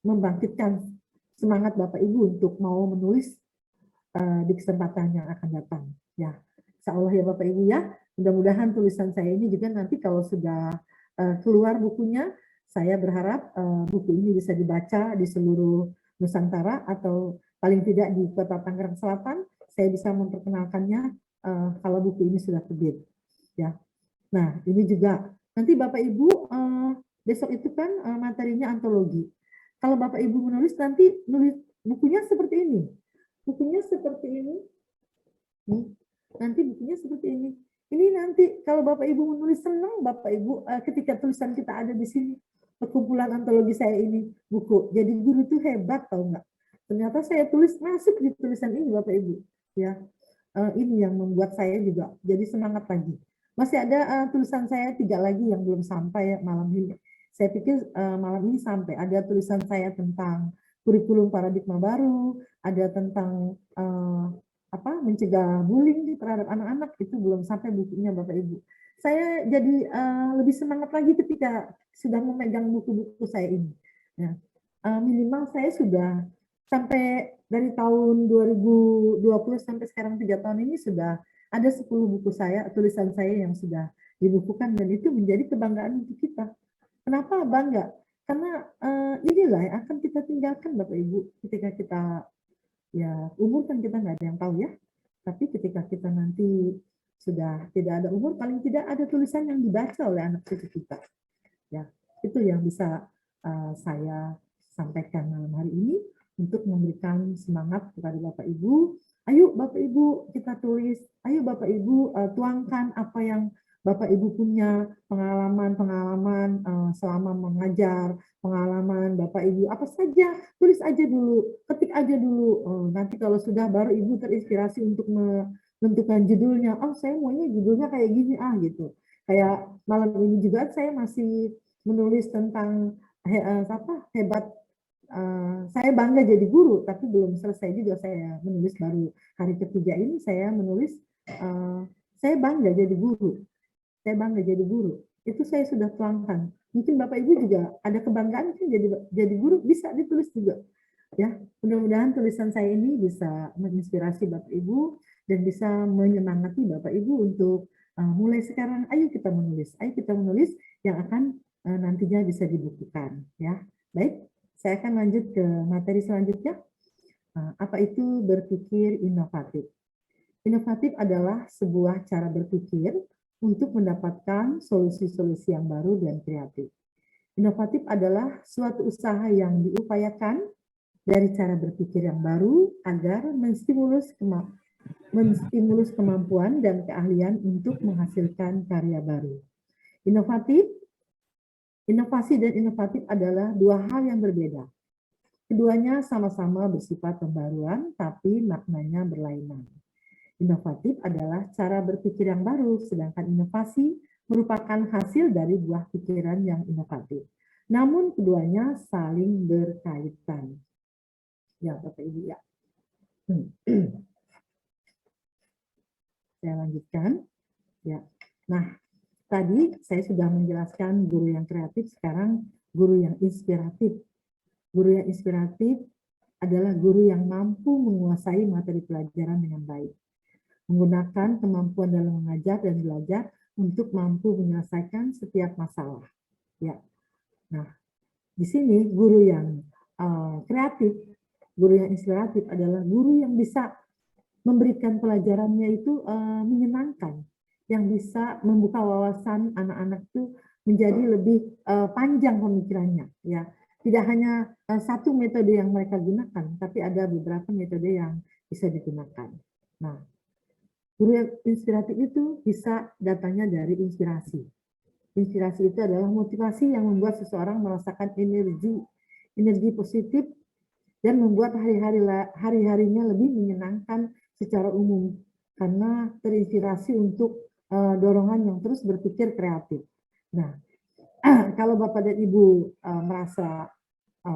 membangkitkan semangat Bapak Ibu untuk mau menulis di kesempatan yang akan datang. Ya, insya Allah ya Bapak Ibu ya. Mudah-mudahan tulisan saya ini juga nanti kalau sudah keluar bukunya, saya berharap buku ini bisa dibaca di seluruh Nusantara atau paling tidak di Kota Tangerang Selatan. Saya bisa memperkenalkannya kalau buku ini sudah terbit. Ya. Nah, ini juga nanti Bapak Ibu besok itu kan materinya antologi. Kalau Bapak Ibu menulis nanti nulis bukunya seperti ini. Bukunya seperti ini. Nanti bukunya seperti ini. Ini nanti kalau Bapak Ibu menulis, senang Bapak Ibu ketika tulisan kita ada di sini. Perkumpulan antologi saya ini buku. Jadi guru itu hebat, tahu nggak? Ternyata saya tulis masuk di tulisan ini Bapak Ibu. Ya, ini yang membuat saya juga jadi semangat lagi. Masih ada tulisan saya 3 lagi yang belum sampai malam ini. Saya pikir malam ini sampai. Ada tulisan saya tentang kurikulum paradigma baru, ada tentang mencegah bullying terhadap anak-anak, itu belum sampai bukunya Bapak Ibu. Saya jadi lebih semangat lagi ketika sudah memegang buku-buku saya ini. Ya. Minimal saya sudah sampai dari tahun 2020 sampai sekarang 3 tahun ini sudah ada 10 buku saya, tulisan saya yang sudah dibukukan, dan itu menjadi kebanggaan untuk kita. Kenapa bangga? Karena inilah yang akan kita tinggalkan Bapak Ibu ketika kita ya umur kan kita nggak ada yang tahu ya. Tapi ketika kita nanti sudah tidak ada umur, paling tidak ada tulisan yang dibaca oleh anak cucu kita. Ya, itu yang bisa saya sampaikan malam hari ini. untuk memberikan semangat kepada Bapak Ibu. Ayo Bapak Ibu kita tulis, ayo Bapak Ibu tuangkan apa yang Bapak Ibu punya, pengalaman-pengalaman selama mengajar, pengalaman Bapak Ibu apa saja, tulis aja dulu, ketik aja dulu. Nanti kalau sudah baru Ibu terinspirasi untuk menentukan judulnya. Oh saya maunya judulnya kayak gini gitu. Kayak malam ini juga saya masih menulis tentang hebat. Saya bangga jadi guru, tapi belum selesai juga saya menulis, baru hari ketiga ini saya menulis saya bangga jadi guru. Saya bangga jadi guru. Itu saya sudah tuangkan. Mungkin Bapak Ibu juga ada kebanggaan kan jadi guru, bisa ditulis juga. Ya, mudah-mudahan tulisan saya ini bisa menginspirasi Bapak Ibu dan bisa menyemangati Bapak Ibu untuk mulai sekarang ayo kita menulis yang akan nantinya bisa dibuktikan ya. Baik. Saya akan lanjut ke materi selanjutnya. Apa itu berpikir inovatif? Inovatif adalah sebuah cara berpikir untuk mendapatkan solusi-solusi yang baru dan kreatif. Inovatif adalah suatu usaha yang diupayakan dari cara berpikir yang baru agar menstimulus kemampuan dan keahlian untuk menghasilkan karya baru. Inovasi dan inovatif adalah dua hal yang berbeda. Keduanya sama-sama bersifat pembaruan, tapi maknanya berlainan. Inovatif adalah cara berpikir yang baru, sedangkan inovasi merupakan hasil dari buah pikiran yang inovatif. Namun keduanya saling berkaitan. Ya, Bapak Ibu ya. Saya lanjutkan. Ya. Nah, tadi saya sudah menjelaskan guru yang kreatif, sekarang guru yang inspiratif. Guru yang inspiratif adalah guru yang mampu menguasai materi pelajaran dengan baik, menggunakan kemampuan dalam mengajar dan belajar untuk mampu menyelesaikan setiap masalah. Ya. Nah, di sini guru yang kreatif, guru yang inspiratif adalah guru yang bisa memberikan pelajarannya itu menyenangkan, yang bisa membuka wawasan anak-anak itu menjadi lebih panjang pemikirannya. Ya, tidak hanya satu metode yang mereka gunakan, tapi ada beberapa metode yang bisa digunakan. Nah, guru yang inspiratif itu bisa datangnya dari inspirasi. Inspirasi itu adalah motivasi yang membuat seseorang merasakan energi positif dan membuat hari-harinya lebih menyenangkan secara umum karena terinspirasi untuk dorongan yang terus berpikir kreatif. Nah, kalau Bapak dan Ibu merasa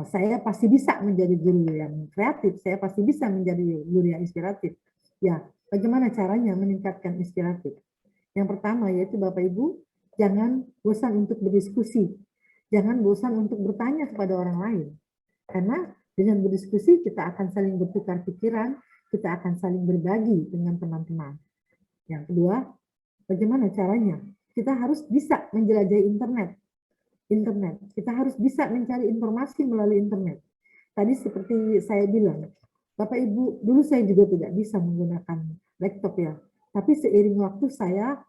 saya pasti bisa menjadi guru yang kreatif, saya pasti bisa menjadi guru yang inspiratif. Ya, bagaimana caranya meningkatkan inspiratif? Yang pertama yaitu Bapak Ibu, jangan bosan untuk berdiskusi. Jangan bosan untuk bertanya kepada orang lain. Karena dengan berdiskusi kita akan saling bertukar pikiran, kita akan saling berbagi dengan teman-teman. Yang kedua, bagaimana caranya? Kita harus bisa menjelajahi internet. Kita harus bisa mencari informasi melalui internet. Tadi seperti saya bilang, Bapak Ibu, dulu saya juga tidak bisa menggunakan laptop ya. Tapi seiring waktu saya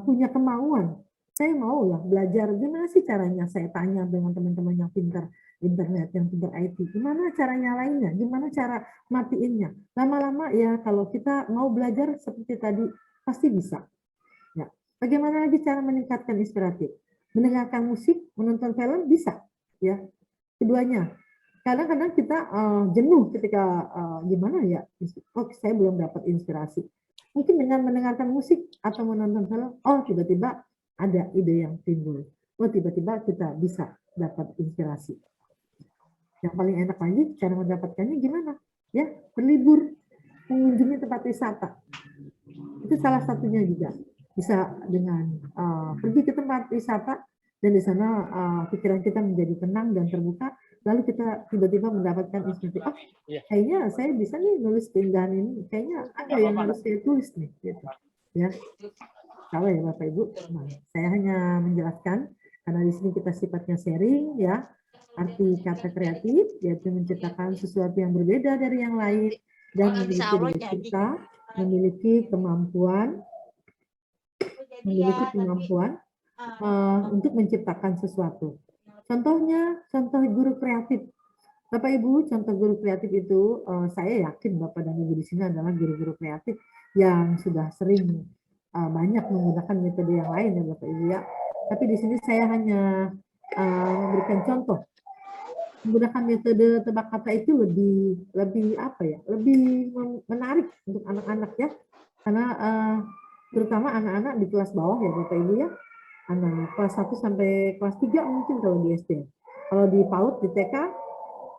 punya kemauan. Saya mau lah belajar gimana sih caranya. Saya tanya dengan teman-teman yang pintar internet, yang pintar IT, gimana caranya lainnya, gimana cara matiinnya. Lama-lama ya kalau kita mau belajar seperti tadi pasti bisa. Ya. Bagaimana lagi cara meningkatkan inspiratif? Mendengarkan musik, menonton film bisa. Ya, keduanya. Kadang-kadang kita jenuh ketika gimana ya, oh saya belum dapat inspirasi. Mungkin dengan mendengarkan musik atau menonton film, oh tiba-tiba ada ide yang timbul. Oh tiba-tiba kita bisa dapat inspirasi. Yang paling enak lagi cara mendapatkannya gimana? Ya, berlibur, mengunjungi tempat wisata. Itu salah satunya juga. Bisa dengan pergi ke tempat wisata dan di sana pikiran kita menjadi tenang dan terbuka, lalu kita tiba-tiba mendapatkan inspirasi. Oh, kayaknya saya bisa nih nulis keindahan ini. Kayaknya ada yang harus saya tulis nih. Gitu. Ya, kalau ya Bapak Ibu, nah, saya hanya menjelaskan karena di sini kita sifatnya sharing ya. Arti kata kreatif yaitu menciptakan sesuatu yang berbeda dari yang lain dan memiliki kemampuan untuk menciptakan sesuatu. Contoh guru kreatif. Bapak Ibu, contoh guru kreatif itu saya yakin Bapak dan Ibu di sini adalah guru-guru kreatif yang sudah sering banyak menggunakan metode yang lain ya Bapak Ibu ya. Tapi di sini saya hanya memberikan contoh. Menggunakan metode tebak kata itu lebih apa ya? Lebih menarik untuk anak-anak ya. Karena terutama anak-anak di kelas bawah ya Bapak Ibu ya. Anak kelas 1 sampai kelas 3 mungkin kalau di SD. Kalau di PAUD, di TK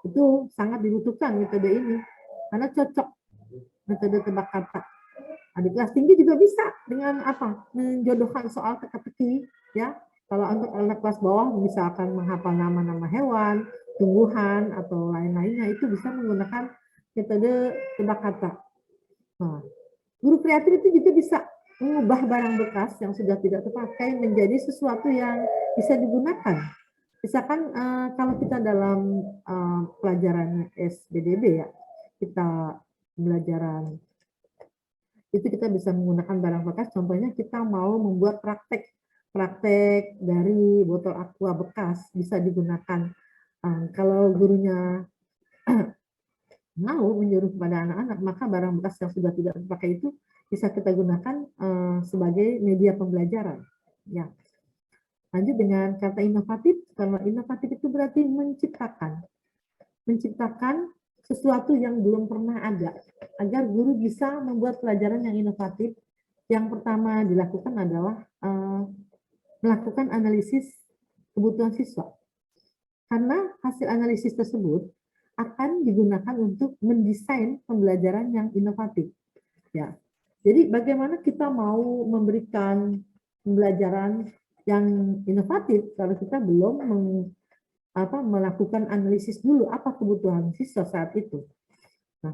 itu sangat dibutuhkan metode ini karena cocok metode tebak kata. Nah, di kelas tinggi juga bisa dengan apa? Menjodohkan soal teka-teki ya. Kalau untuk anak kelas bawah misalkan menghafal nama-nama hewan, tumbuhan atau lain-lainnya itu bisa menggunakan metode tebak kata. Nah, guru kreatif itu juga bisa mengubah barang bekas yang sudah tidak terpakai menjadi sesuatu yang bisa digunakan. Misalkan kalau kita dalam pelajaran SBDB ya, kita pelajaran itu kita bisa menggunakan barang bekas. Contohnya kita mau membuat praktek dari botol aqua bekas bisa digunakan. Kalau gurunya mau menyuruh kepada anak-anak, maka barang bekas yang sudah tidak terpakai itu bisa kita gunakan sebagai media pembelajaran. Ya. Lanjut dengan kata inovatif. Kalau inovatif itu berarti menciptakan sesuatu yang belum pernah ada, agar guru bisa membuat pelajaran yang inovatif. Yang pertama dilakukan adalah melakukan analisis kebutuhan siswa. Karena hasil analisis tersebut akan digunakan untuk mendesain pembelajaran yang inovatif. Ya. Jadi bagaimana kita mau memberikan pembelajaran yang inovatif kalau kita belum melakukan analisis dulu apa kebutuhan siswa saat itu. Nah,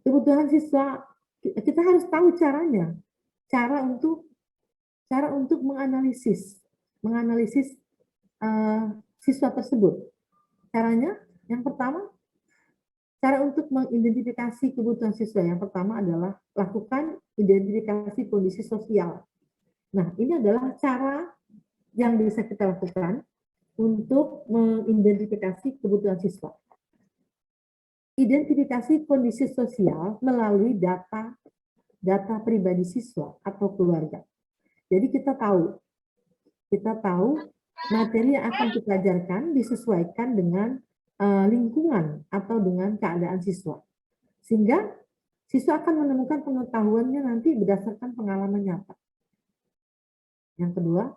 kebutuhan siswa kita harus tahu caranya, cara untuk menganalisis siswa tersebut. Caranya yang pertama, cara untuk mengidentifikasi kebutuhan siswa yang pertama adalah lakukan identifikasi kondisi sosial. Nah, ini adalah cara yang bisa kita lakukan untuk mengidentifikasi kebutuhan siswa. Identifikasi kondisi sosial melalui data pribadi siswa atau keluarga. Jadi kita tahu materi yang akan kita ajarkan disesuaikan dengan lingkungan atau dengan keadaan siswa. Sehingga siswa akan menemukan pengetahuannya nanti berdasarkan pengalaman nyata. Yang kedua,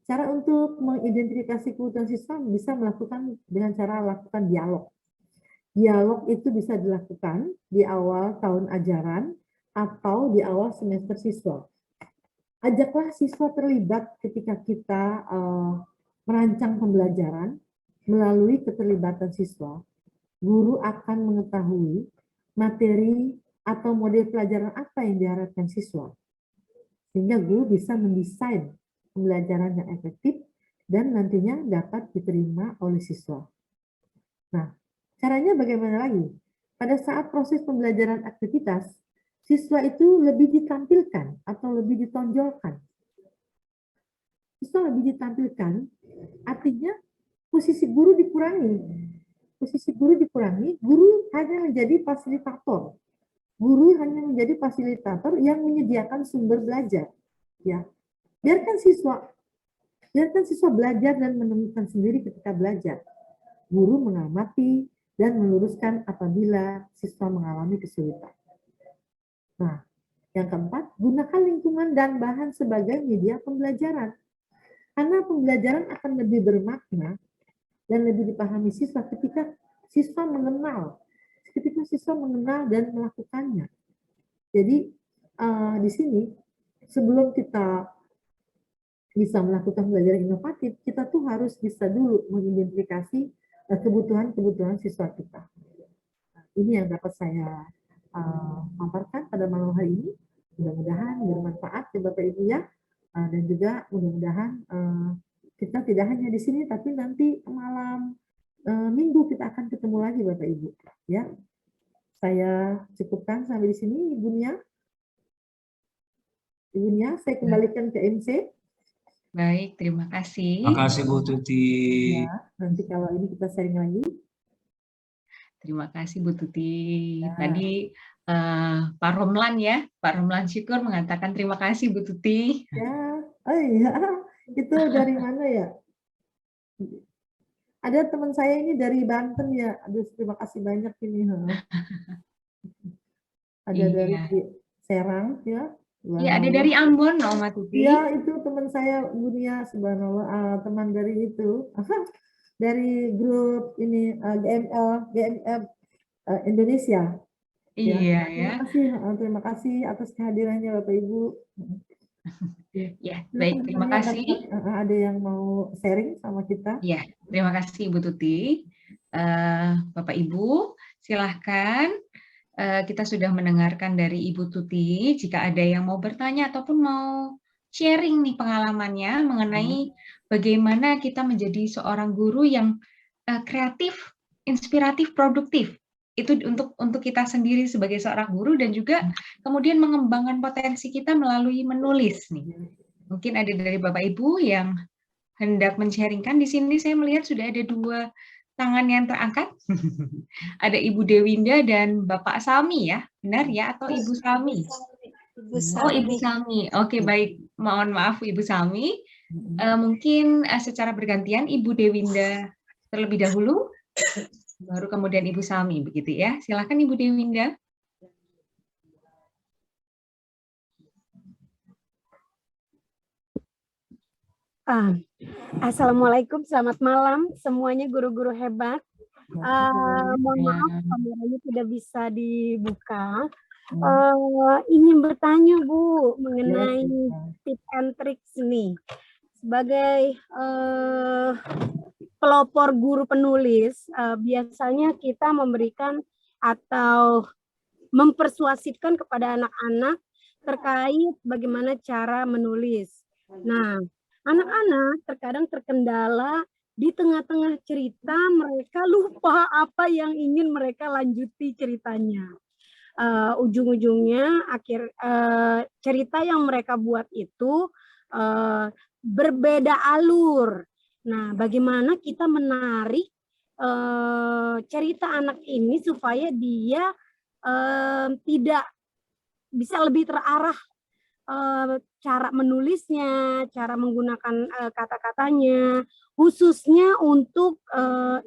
cara untuk mengidentifikasi kebutuhan siswa bisa melakukan dengan cara lakukan dialog. Dialog itu bisa dilakukan di awal tahun ajaran atau di awal semester siswa. Ajaklah siswa terlibat ketika kita merancang pembelajaran. Melalui keterlibatan siswa, guru akan mengetahui materi atau model pelajaran apa yang diharapkan siswa. Sehingga guru bisa mendesain pembelajaran yang efektif dan nantinya dapat diterima oleh siswa. Nah, caranya bagaimana lagi? Pada saat proses pembelajaran aktivitas, siswa itu lebih ditampilkan atau lebih ditonjolkan. Siswa lebih ditampilkan, artinya posisi guru dikurangi. Guru hanya menjadi fasilitator. Guru hanya menjadi fasilitator yang menyediakan sumber belajar. Ya, biarkan siswa belajar dan menemukan sendiri ketika belajar. Guru mengamati dan meluruskan apabila siswa mengalami kesulitan. Nah, yang keempat, gunakan lingkungan dan bahan sebagai media pembelajaran. Karena pembelajaran akan lebih bermakna dan lebih dipahami siswa ketika siswa mengenal dan melakukannya. Jadi di sini sebelum kita bisa melakukan pembelajaran inovatif, kita tuh harus bisa dulu mengidentifikasi kebutuhan siswa kita. Ini yang dapat saya paparkan pada malam hari ini. Mudah-mudahan bermanfaat ya Bapak Ibu ya, dan juga mudah-mudahan kita tidak hanya di sini, tapi nanti malam Minggu kita akan ketemu lagi Bapak Ibu. Ya, saya cukupkan sampai di sini, Ibu Nia. Ibu Nia, saya kembalikan ke MC. Baik, terima kasih. Terima kasih Bu Tuti. Ya, nanti kalau ini kita sharing lagi. Terima kasih Bu Tuti. Ya. Tadi Pak Romlan ya, Pak Romlan Syukur mengatakan terima kasih Bu Tuti. Ya, oh iya, itu dari mana ya? Ada teman saya ini dari Banten ya. Aduh, terima kasih banyak ini. Ada dari Iya. Serang ya. Iya, ada dari Ambon, Oma Tuti. Iya, itu teman saya Bunia, subhanallah, teman dari itu. Dari grup ini GML Indonesia. Iya ya. Terima kasih atas kehadirannya Bapak Ibu. Ya, baik, terima kasih. Ada yang mau sharing sama kita? Ya, terima kasih Ibu Tuti. Bapak Ibu, silahkan. Kita sudah mendengarkan dari Ibu Tuti. Jika ada yang mau bertanya ataupun mau sharing nih pengalamannya mengenai bagaimana kita menjadi seorang guru yang kreatif, inspiratif, produktif. Itu untuk kita sendiri sebagai seorang guru dan juga kemudian mengembangkan potensi kita melalui menulis nih. Mungkin ada dari Bapak Ibu yang hendak men-sharingkan. Di sini saya melihat sudah ada 2 tangan yang terangkat. Ada Ibu Dewinda dan Bapak Sami ya. Benar ya atau Ibu Sami? Oh, Ibu Sami. Oke, baik. Mohon maaf Ibu Sami. Mungkin secara bergantian Ibu Dewinda terlebih dahulu, baru kemudian Ibu Sami, begitu ya. Silakan Ibu Dewinda. Assalamualaikum, selamat malam semuanya guru-guru hebat. Mohon maaf kameranya tidak bisa dibuka. Ingin bertanya Bu mengenai tips and tricks nih. Sebagai pelopor guru penulis, biasanya kita memberikan atau mempersuasifkan kepada anak-anak terkait bagaimana cara menulis. Nah, anak-anak terkadang terkendala di tengah-tengah cerita mereka lupa apa yang ingin mereka lanjuti ceritanya. Ujung-ujungnya cerita yang mereka buat itu berbeda alur. Nah, bagaimana kita menarik cerita anak ini supaya dia tidak bisa lebih terarah cara menulisnya, cara menggunakan kata-katanya, khususnya untuk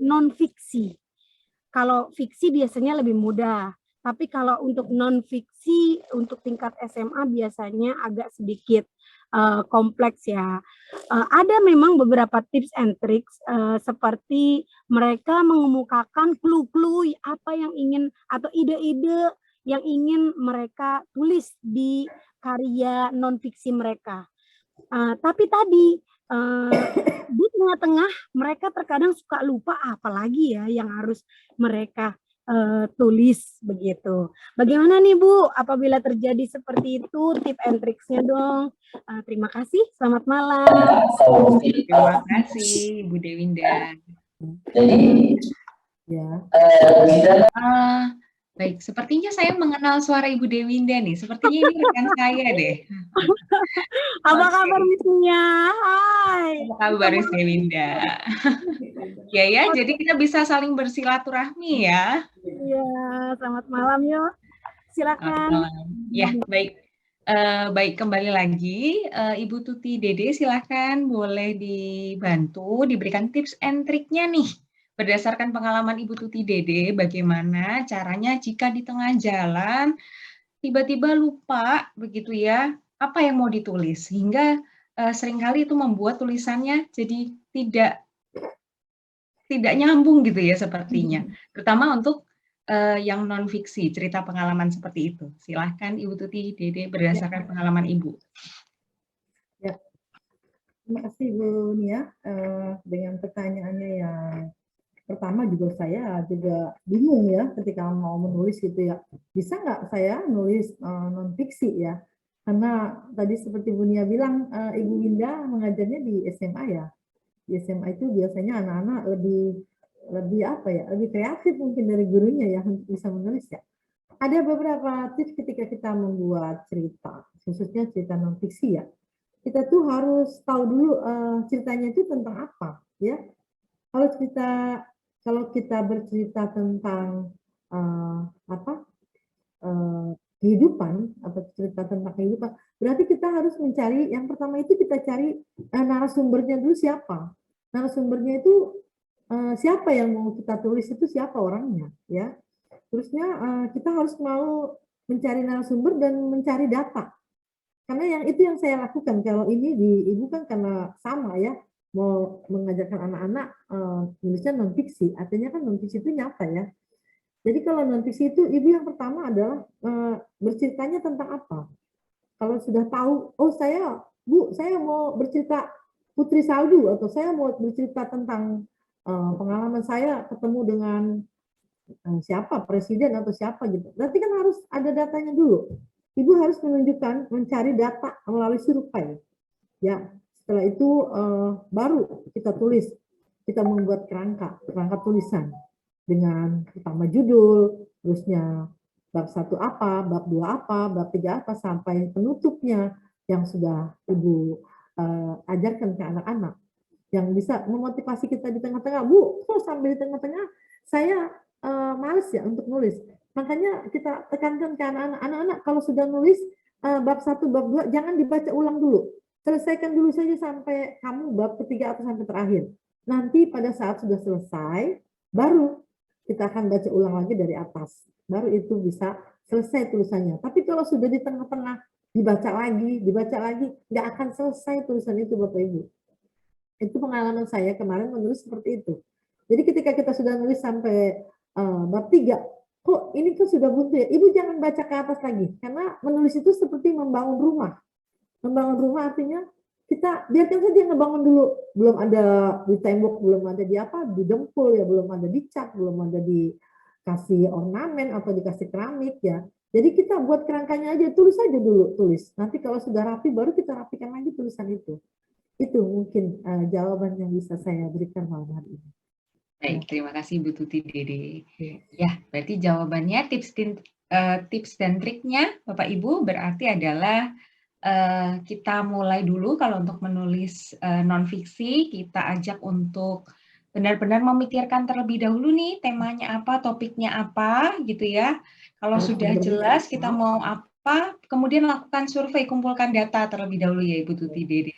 non-fiksi. Kalau fiksi biasanya lebih mudah, tapi kalau untuk non-fiksi, untuk tingkat SMA biasanya agak sedikit kompleks ya. Ada memang beberapa tips and tricks seperti mereka mengemukakan clue-clue apa yang ingin atau ide-ide yang ingin mereka tulis di karya non-fiksi mereka. Tapi tadi di tengah-tengah mereka terkadang suka lupa apalagi ya yang harus mereka tulis begitu. Bagaimana nih Bu apabila terjadi seperti itu, tips and tricksnya dong. Terima kasih, selamat malam. Terima kasih Bu Dewinda. Ya. Baik, sepertinya saya mengenal suara Ibu Dewinda nih. Sepertinya ini rekan saya deh. Apa kabar Miss-nya? Hai. Apa kabar Miss Dewinda? Ya, jadi kita bisa saling bersilaturahmi ya. Iya, selamat malam yuk. Silakan. Ya, baik. Baik, kembali lagi. Ibu Tuti Dede, silakan boleh dibantu, diberikan tips and triknya nih. Berdasarkan pengalaman Ibu Tuti Dede, bagaimana caranya jika di tengah jalan tiba-tiba lupa begitu ya, apa yang mau ditulis, sehingga seringkali itu membuat tulisannya jadi tidak nyambung gitu ya sepertinya, terutama untuk yang non fiksi, cerita pengalaman seperti itu. Silahkan Ibu Tuti Dede berdasarkan pengalaman Ibu. Ya. Terima kasih Bu Nia dengan pertanyaannya yang pertama juga saya juga bingung ya ketika mau menulis gitu ya. Bisa nggak saya nulis non-fiksi ya? Karena tadi seperti Bu Nia bilang, Ibu Winda mengajarnya di SMA ya. Di SMA itu biasanya anak-anak lebih apa ya, lebih kreatif mungkin dari gurunya ya untuk bisa menulis ya. Ada beberapa tips ketika kita membuat cerita, khususnya cerita non-fiksi ya. Kita tuh harus tahu dulu ceritanya itu tentang apa ya. Kalau kalau kita bercerita tentang kehidupan atau cerita tentang kehidupan, berarti kita harus mencari, yang pertama itu kita cari narasumbernya dulu siapa. Narasumbernya itu siapa yang mau kita tulis, itu siapa orangnya, ya. Terusnya kita harus mau mencari narasumber dan mencari data. Karena yang itu yang saya lakukan. Kalau ini di Ibu kan karena sama ya, mau mengajarkan anak-anak nulisnya non fiksi, artinya kan non fiksi itu nyata ya. Jadi kalau non fiksi itu Ibu yang pertama adalah berceritanya tentang apa. Kalau sudah tahu, oh saya mau bercerita Putri Salju, atau saya mau bercerita tentang pengalaman saya ketemu dengan siapa, presiden atau siapa gitu. Berarti kan harus ada datanya dulu. Ibu harus menunjukkan, mencari data melalui survei. Ya, setelah itu baru kita tulis, kita membuat kerangka tulisan dengan pertama judul, terusnya bab 1 apa, bab 2 apa, bab 3 apa, sampai penutupnya yang sudah Ibu ajarkan ke anak-anak. Yang bisa memotivasi kita di tengah-tengah, Bu, kok sampai di tengah-tengah saya males ya untuk nulis. Makanya kita tekankan ke anak-anak kalau sudah nulis bab 1, bab 2 jangan dibaca ulang dulu. Selesaikan dulu saja sampai kamu bab ketiga atau sampai terakhir. Nanti pada saat sudah selesai, baru kita akan baca ulang lagi dari atas. Baru itu bisa selesai tulisannya. Tapi kalau sudah di tengah-tengah, dibaca lagi, nggak akan selesai tulisan itu Bapak Ibu. Itu pengalaman saya kemarin menulis seperti itu. Jadi ketika kita sudah nulis sampai bab 3, kok ini kan sudah buntu ya, Ibu jangan baca ke atas lagi, karena menulis itu seperti membangun rumah. Membangun rumah artinya kita biarkan saja ngebangun dulu, belum ada di tembok, belum ada di apa, di dempul ya, belum ada di cat, belum ada dikasih ornamen atau dikasih keramik ya. Jadi kita buat kerangkanya aja, tulis aja dulu, tulis. Nanti kalau sudah rapi, baru kita rapikan lagi tulisan itu. Itu mungkin jawaban yang bisa saya berikan malam hari ini. Baik, terima kasih Bu Tuti Dede. Ya, berarti jawabannya tips dan triknya Bapak Ibu berarti adalah kita mulai dulu kalau untuk menulis non-fiksi, kita ajak untuk benar-benar memikirkan terlebih dahulu nih temanya apa, topiknya apa gitu ya. Kalau sudah jelas kita mau apa, kemudian lakukan survei, kumpulkan data terlebih dahulu ya Ibu Tuti Dede.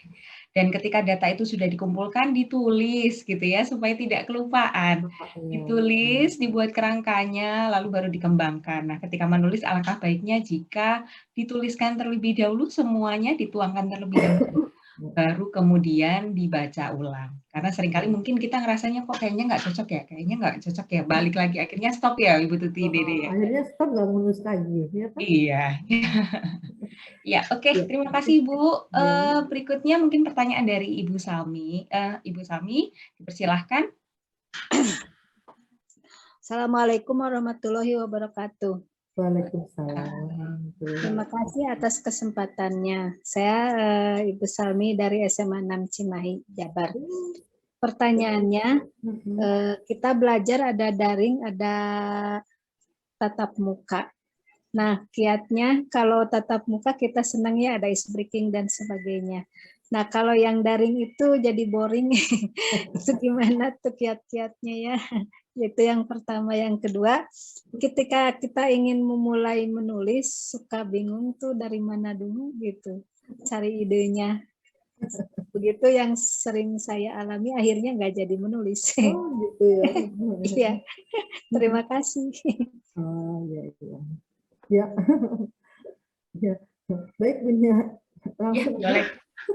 Dan ketika data itu sudah dikumpulkan, ditulis gitu ya, supaya tidak kelupaan. Ditulis, dibuat kerangkanya, lalu baru dikembangkan. Nah, ketika menulis, alangkah baiknya jika dituliskan terlebih dahulu, semuanya dituangkan terlebih dahulu, baru kemudian dibaca ulang. Karena seringkali mungkin kita ngerasanya kok kayaknya nggak cocok ya, balik lagi, akhirnya stop ya Ibu Tuti Dede ya. Akhirnya stop, nggak menulis lagi. Ya, kan? Iya. Ya, oke. Terima kasih Bu. Berikutnya mungkin pertanyaan dari Ibu Salmi. Ibu Salmi, dipersilahkan. Assalamualaikum warahmatullahi wabarakatuh. Waalaikumsalam. Terima kasih atas kesempatannya. Saya Ibu Salmi dari SMA 6 Cimahi, Jabar. Pertanyaannya, kita belajar ada daring, ada tatap muka. Nah, kiatnya kalau tatap muka kita senangnya ada ice breaking dan sebagainya. Nah, kalau yang daring itu jadi boring. Itu gimana tuh kiat-kiatnya ya? Itu yang pertama. Yang kedua, ketika kita ingin memulai menulis, suka bingung tuh dari mana dulu gitu. Cari idenya. Begitu yang sering saya alami, akhirnya nggak jadi menulis. Oh, gitu ya. Iya. Terima kasih. Oh, ya. Ya. Ya. Baik, Bunya.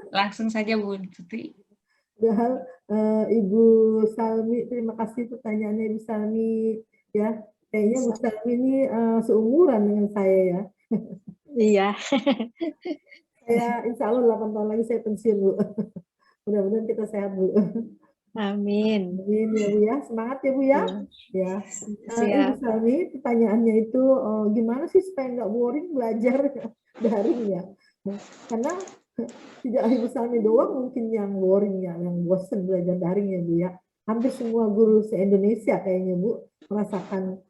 Langsung saja Bu Tuti. Padahal Ibu Salmi, terima kasih pertanyaannya Ibu Salmi ya. Kayaknya Bu Salmi ini seumuran dengan saya ya. Iya. Saya insya Allah 8 tahun lagi saya pensiun Bu. Mudah-mudahan kita sehat Bu. Amin. Amin ya Bu ya. Semangat ya Bu ya. Ya. Ibu Salmi, pertanyaannya itu gimana sih supaya nggak boring belajar daring ya? Karena tidak Ibu Salmi doang mungkin yang boring ya, yang bosan belajar daring ya Bu ya. Hampir semua guru se-Indonesia kayaknya Bu merasakan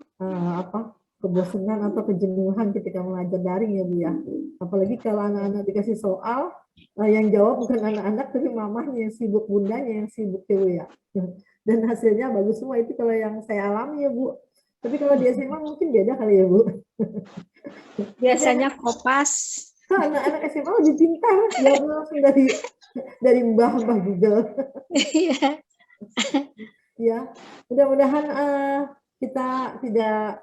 kebosanan atau kejenuhan ketika mengajar daring ya Bu ya. Apalagi kalau anak-anak dikasih soal, yang jawab bukan anak-anak tapi mamahnya yang sibuk, bundanya yang sibuk ya Bu ya. dan hasilnya bagus semua. Itu kalau yang saya alami ya Bu. Tapi kalau di SMA mungkin beda kali ya Bu. Biasanya kopas. Anak-anak SMA lebih pintar, jawabnya langsung dari mbah-mbah Google. Iya. Ya, mudah-mudahan kita tidak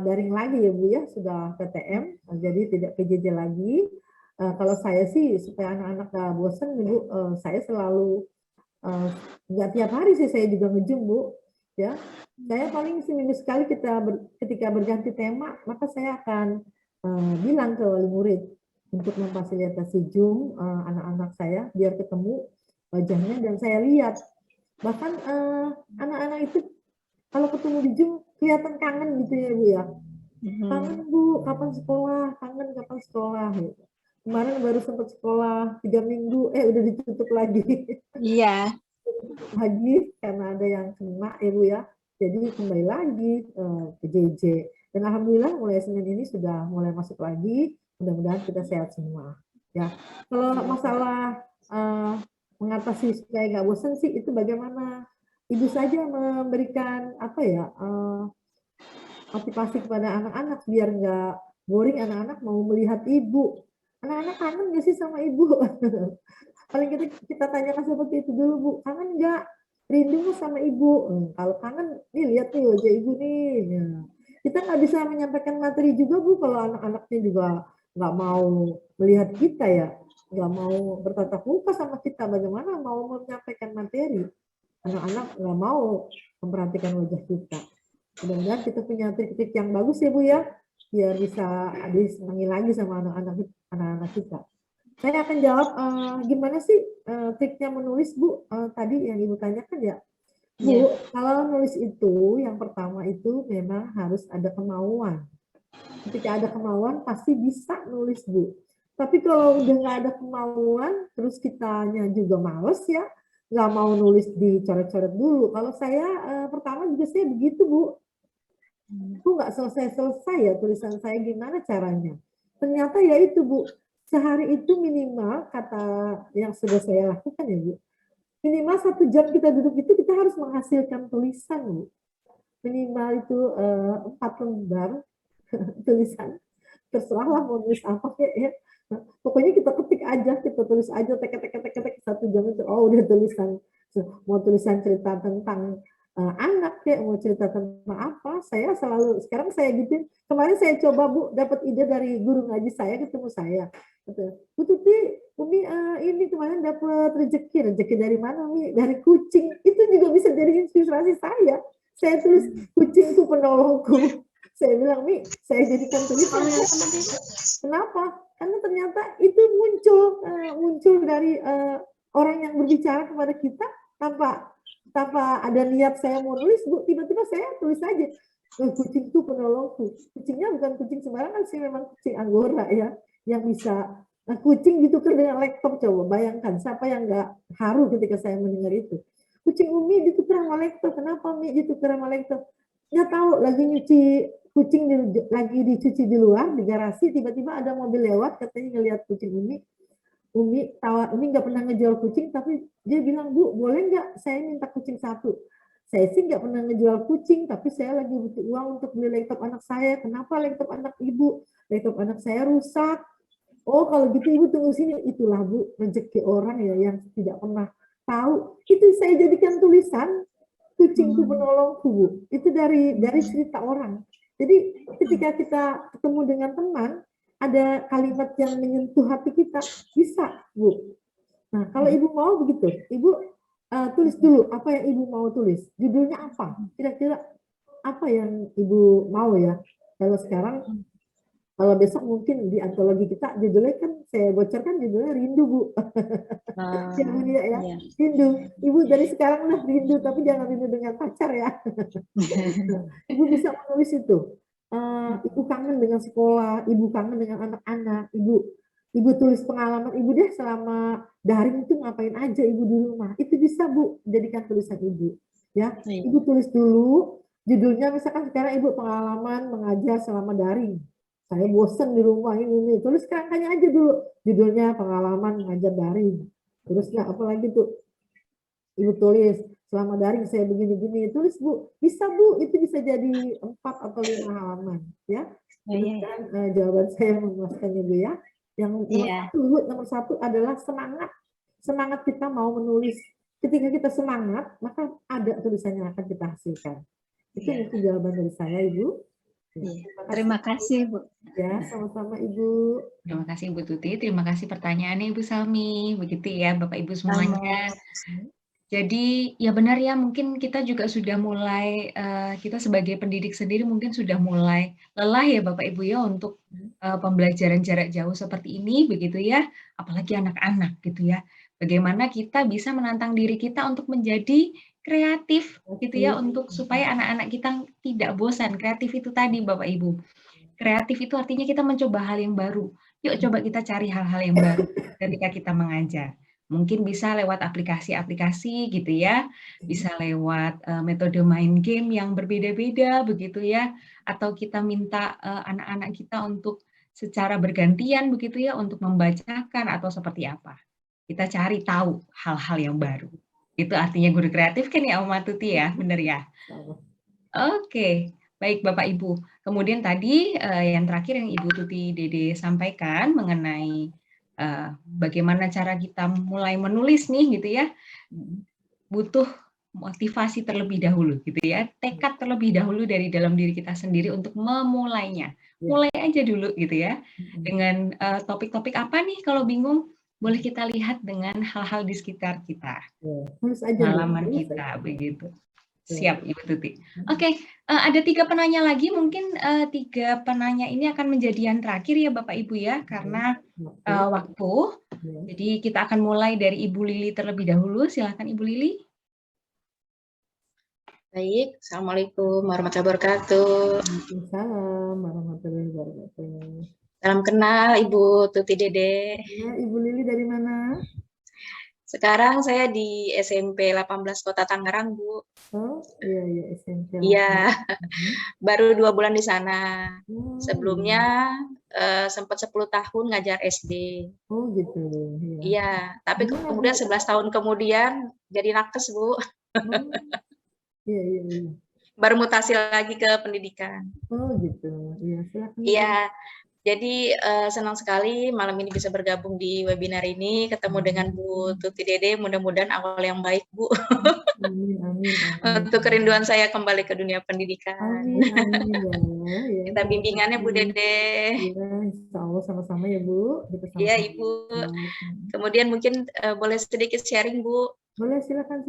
daring lagi ya Bu ya, sudah PTM, jadi tidak PJJ lagi. Kalau saya sih supaya anak-anak gak bosan Bu, saya selalu nggak tiap hari sih saya juga nge-Zoom Bu, ya. Saya paling seminggu sekali ketika berganti tema, maka saya akan bilang ke wali murid untuk memfasilitasi Zoom anak-anak saya biar ketemu wajahnya dan saya lihat. Bahkan anak-anak itu kalau ketemu di Zoom kelihatan kangen gitu ya Bu ya. Kangen Bu, kapan sekolah? Kangen kapan sekolah? Gitu. Kemarin baru sempat sekolah 3 minggu, udah ditutup lagi. Iya. Lagi karena ada yang kena ya Bu ya. Jadi kembali lagi ke JJ. Dan alhamdulillah mulai Senin ini sudah mulai masuk lagi. Mudah-mudahan kita sehat semua. Ya. Kalau masalah mengatasi supaya nggak bosan sih itu bagaimana? Ibu saja memberikan motivasi kepada anak-anak biar nggak boring, anak-anak mau melihat ibu. Anak-anak kangen nggak sih sama ibu? Paling kita tanyakan seperti itu dulu Bu, kangen nggak? Rindu nggak sama ibu? Kalau kangen, nih lihat nih wajah ibu nih. Nah, kita nggak bisa menyampaikan materi juga Bu kalau anak-anaknya juga nggak mau melihat kita ya, nggak mau bertatap muka sama kita. Bagaimana mau menyampaikan materi? Anak-anak nggak mau memperhatikan wajah kita. Mudah-mudahan kita punya trik-trik yang bagus ya Bu ya, biar bisa disenangi lagi sama anak-anak kita. Saya akan jawab gimana sih triknya menulis Bu, tadi yang Ibu tanyakan ya. Bu, kalau nulis itu yang pertama itu memang harus ada kemauan. Ketika ada kemauan pasti bisa nulis Bu. Tapi kalau udah nggak ada kemauan, terus kitanya juga males ya, nggak mau nulis dicoret-coret dulu. Kalau saya pertama juga saya begitu Bu. Aku nggak selesai-selesai ya tulisan saya, gimana caranya. Ternyata ya itu Bu, sehari itu minimal kata yang sudah saya lakukan ya Bu, minimal 1 jam kita duduk itu kita harus menghasilkan tulisan Bu. Minimal itu 4 lembar tulisan. Terserahlah mau nulis apa ya. Pokoknya kita ketik aja, kita tulis aja, tek 1 jam itu, oh udah tulisan. Mau tulisan cerita tentang anak ya, mau cerita tentang apa, saya selalu, sekarang saya gitu. Kemarin saya coba Bu, dapat ide dari guru ngaji saya, ketemu saya. Bu Tuti, Umi ini kemarin dapat rezeki dari mana Umi? Dari kucing. Itu juga bisa jadi inspirasi saya. Saya tulis kucingku penolongku. Saya bilang, Mi, saya jadikan tulisan. Kenapa? Karena ternyata itu muncul dari orang yang berbicara kepada kita tanpa ada niat saya mau nulis, Bu. Tiba-tiba saya tulis aja. Kucing itu penolongku. Kucingnya bukan kucing sembarangan sih, memang kucing Anggora ya, yang bisa kucing ditukar dengan laptop. Coba bayangkan siapa yang nggak haru ketika saya mendengar itu. Kucing Umi ditukar sama laptop. Kenapa Umi ditukar sama laptop? Nggak tahu, lagi nyuci kucing lagi dicuci di luar di garasi, tiba-tiba ada mobil lewat, katanya ngelihat kucing Umi nggak pernah ngejual kucing, tapi dia bilang, Bu, boleh nggak saya minta kucing 1? Saya sih nggak pernah ngejual kucing, tapi saya lagi butuh uang untuk beli laptop anak saya. Kenapa laptop anak Ibu? Laptop anak saya rusak. Oh, kalau gitu Ibu tunggu sini. Itulah Bu, rezeki orang ya yang tidak pernah tahu. Itu saya jadikan tulisan, kucingku penolongku Bu. Itu dari cerita orang. Jadi ketika kita ketemu dengan teman, ada kalimat yang menyentuh hati kita, bisa Bu. Nah, kalau Ibu mau begitu, Ibu tulis dulu apa yang Ibu mau tulis. Judulnya apa? Kira-kira apa yang Ibu mau ya? Kalau sekarang, kalau besok mungkin di antologi kita judulnya kan saya bocorkan judulnya Rindu Bu. Ya. Rindu. Ibu dari sekarang lah rindu, tapi jangan rindu dengan pacar ya. Ibu bisa menulis itu. Ibu kangen dengan sekolah, Ibu kangen dengan anak-anak, Ibu tulis pengalaman Ibu deh selama daring itu ngapain aja Ibu di rumah. Itu bisa Bu jadikan tulisan Ibu. Ya, Ibu tulis dulu judulnya, misalkan sekarang Ibu pengalaman mengajar selama daring. Saya bosen di rumah ini. Tulis kerangkanya aja dulu. Judulnya pengalaman mengajar daring. Terusnya apa lagi tuh? Ibu tulis selama daring saya begini-begini, tulis Bu, bisa Bu, itu bisa jadi 4 atau 5 halaman, ya. Mudah-mudahan jawaban saya memuaskannya Bu ya. Yang nomor satu adalah semangat kita mau menulis. Ketika kita semangat, maka ada tulisan yang akan kita hasilkan. Itu mungkin jawaban dari saya, Ibu. Terima kasih, Bu. Ya, sama-sama Ibu. Terima kasih Ibu Tuti, terima kasih pertanyaannya Ibu Salmi. Begitu ya Bapak Ibu semuanya. Jadi ya benar ya, mungkin kita juga sudah mulai, kita sebagai pendidik sendiri mungkin sudah mulai lelah ya Bapak Ibu ya untuk pembelajaran jarak jauh seperti ini, begitu ya, apalagi anak-anak gitu ya. Bagaimana kita bisa menantang diri kita untuk menjadi kreatif gitu ya, untuk supaya anak-anak kita tidak bosan. Kreatif itu tadi Bapak Ibu. Kreatif itu artinya kita mencoba hal yang baru. Yuk coba kita cari hal-hal yang baru ketika kita mengajar. Mungkin bisa lewat aplikasi-aplikasi gitu ya, bisa lewat metode main game yang berbeda-beda begitu ya, atau kita minta anak-anak kita untuk secara bergantian begitu ya, untuk membacakan atau seperti apa. Kita cari tahu hal-hal yang baru. Itu artinya guru kreatif kan ya Om Tuti ya, benar ya? Oke. Baik Bapak Ibu, kemudian tadi yang terakhir yang Ibu Tuti Dede sampaikan mengenai bagaimana cara kita mulai menulis nih gitu ya, butuh motivasi terlebih dahulu gitu ya, tekad terlebih dahulu dari dalam diri kita sendiri untuk memulainya. Mulai aja dulu gitu ya, dengan topik-topik apa nih kalau bingung, boleh kita lihat dengan hal-hal di sekitar kita, halaman kita begitu. Siap Ibu Tuti. Oke, ada 3 penanya lagi, mungkin 3 penanya ini akan menjadi yang terakhir ya Bapak Ibu ya, karena waktu. Jadi kita akan mulai dari Ibu Lili terlebih dahulu. Silakan Ibu Lili. Baik, Assalamualaikum warahmatullahi wabarakatuh. Waalaikumsalam warahmatullahi wabarakatuh. Salam kenal Ibu Tuti Dede. Ya, Ibu Lili dari mana? Sekarang saya di SMP 18 Kota Tangerang, Bu. Oh, iya SMP. Iya, baru 2 bulan di sana. Sebelumnya sempat 10 tahun ngajar SD. Oh gitu. Iya, tapi kemudian 11 tahun kemudian jadi nakes, Bu. Iya. Baru mutasi lagi ke pendidikan. Oh gitu. Iya, silakan. Iya. Jadi senang sekali malam ini bisa bergabung di webinar ini, ketemu dengan Bu Tuti Dede, mudah-mudahan awal yang baik, Bu. Amin. Untuk kerinduan saya kembali ke dunia pendidikan. Amin ya. Kita bimbingannya Bu Dede. Iya, insya Allah sama-sama ya Bu. Iya Ibu. Kemudian mungkin boleh sedikit sharing Bu. Boleh, silakan.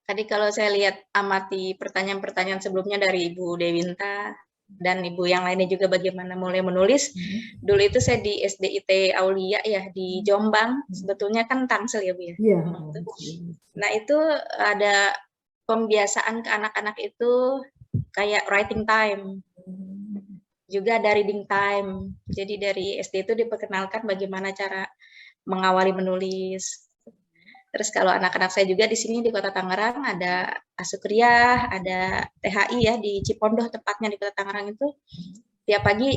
Tadi kalau saya lihat amati pertanyaan-pertanyaan sebelumnya dari Ibu Dewinta, dan Ibu yang lainnya juga bagaimana mulai menulis. Dulu itu saya di SDIT Aulia ya, di Jombang. Sebetulnya kan Tangsel ya Bu ya. Iya. Nah itu ada pembiasaan ke anak-anak itu kayak writing time. Juga ada reading time. Jadi dari SD itu diperkenalkan bagaimana cara mengawali menulis. Terus kalau anak-anak saya juga di sini di Kota Tangerang ada Asukriyah, ada THI ya di Cipondoh tepatnya di Kota Tangerang itu tiap pagi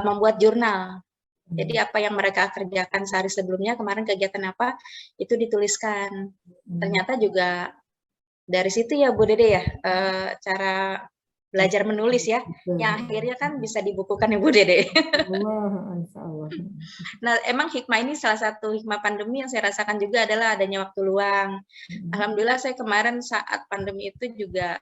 membuat jurnal. Jadi apa yang mereka kerjakan sehari sebelumnya, kemarin kegiatan apa, itu dituliskan. Ternyata juga dari situ ya Bu Dede ya, cara belajar menulis ya, yang akhirnya kan bisa dibukukan ya Bu Dede. Allah. Nah, emang hikmah ini salah satu hikmah pandemi yang saya rasakan juga adalah adanya waktu luang. Alhamdulillah saya kemarin saat pandemi itu juga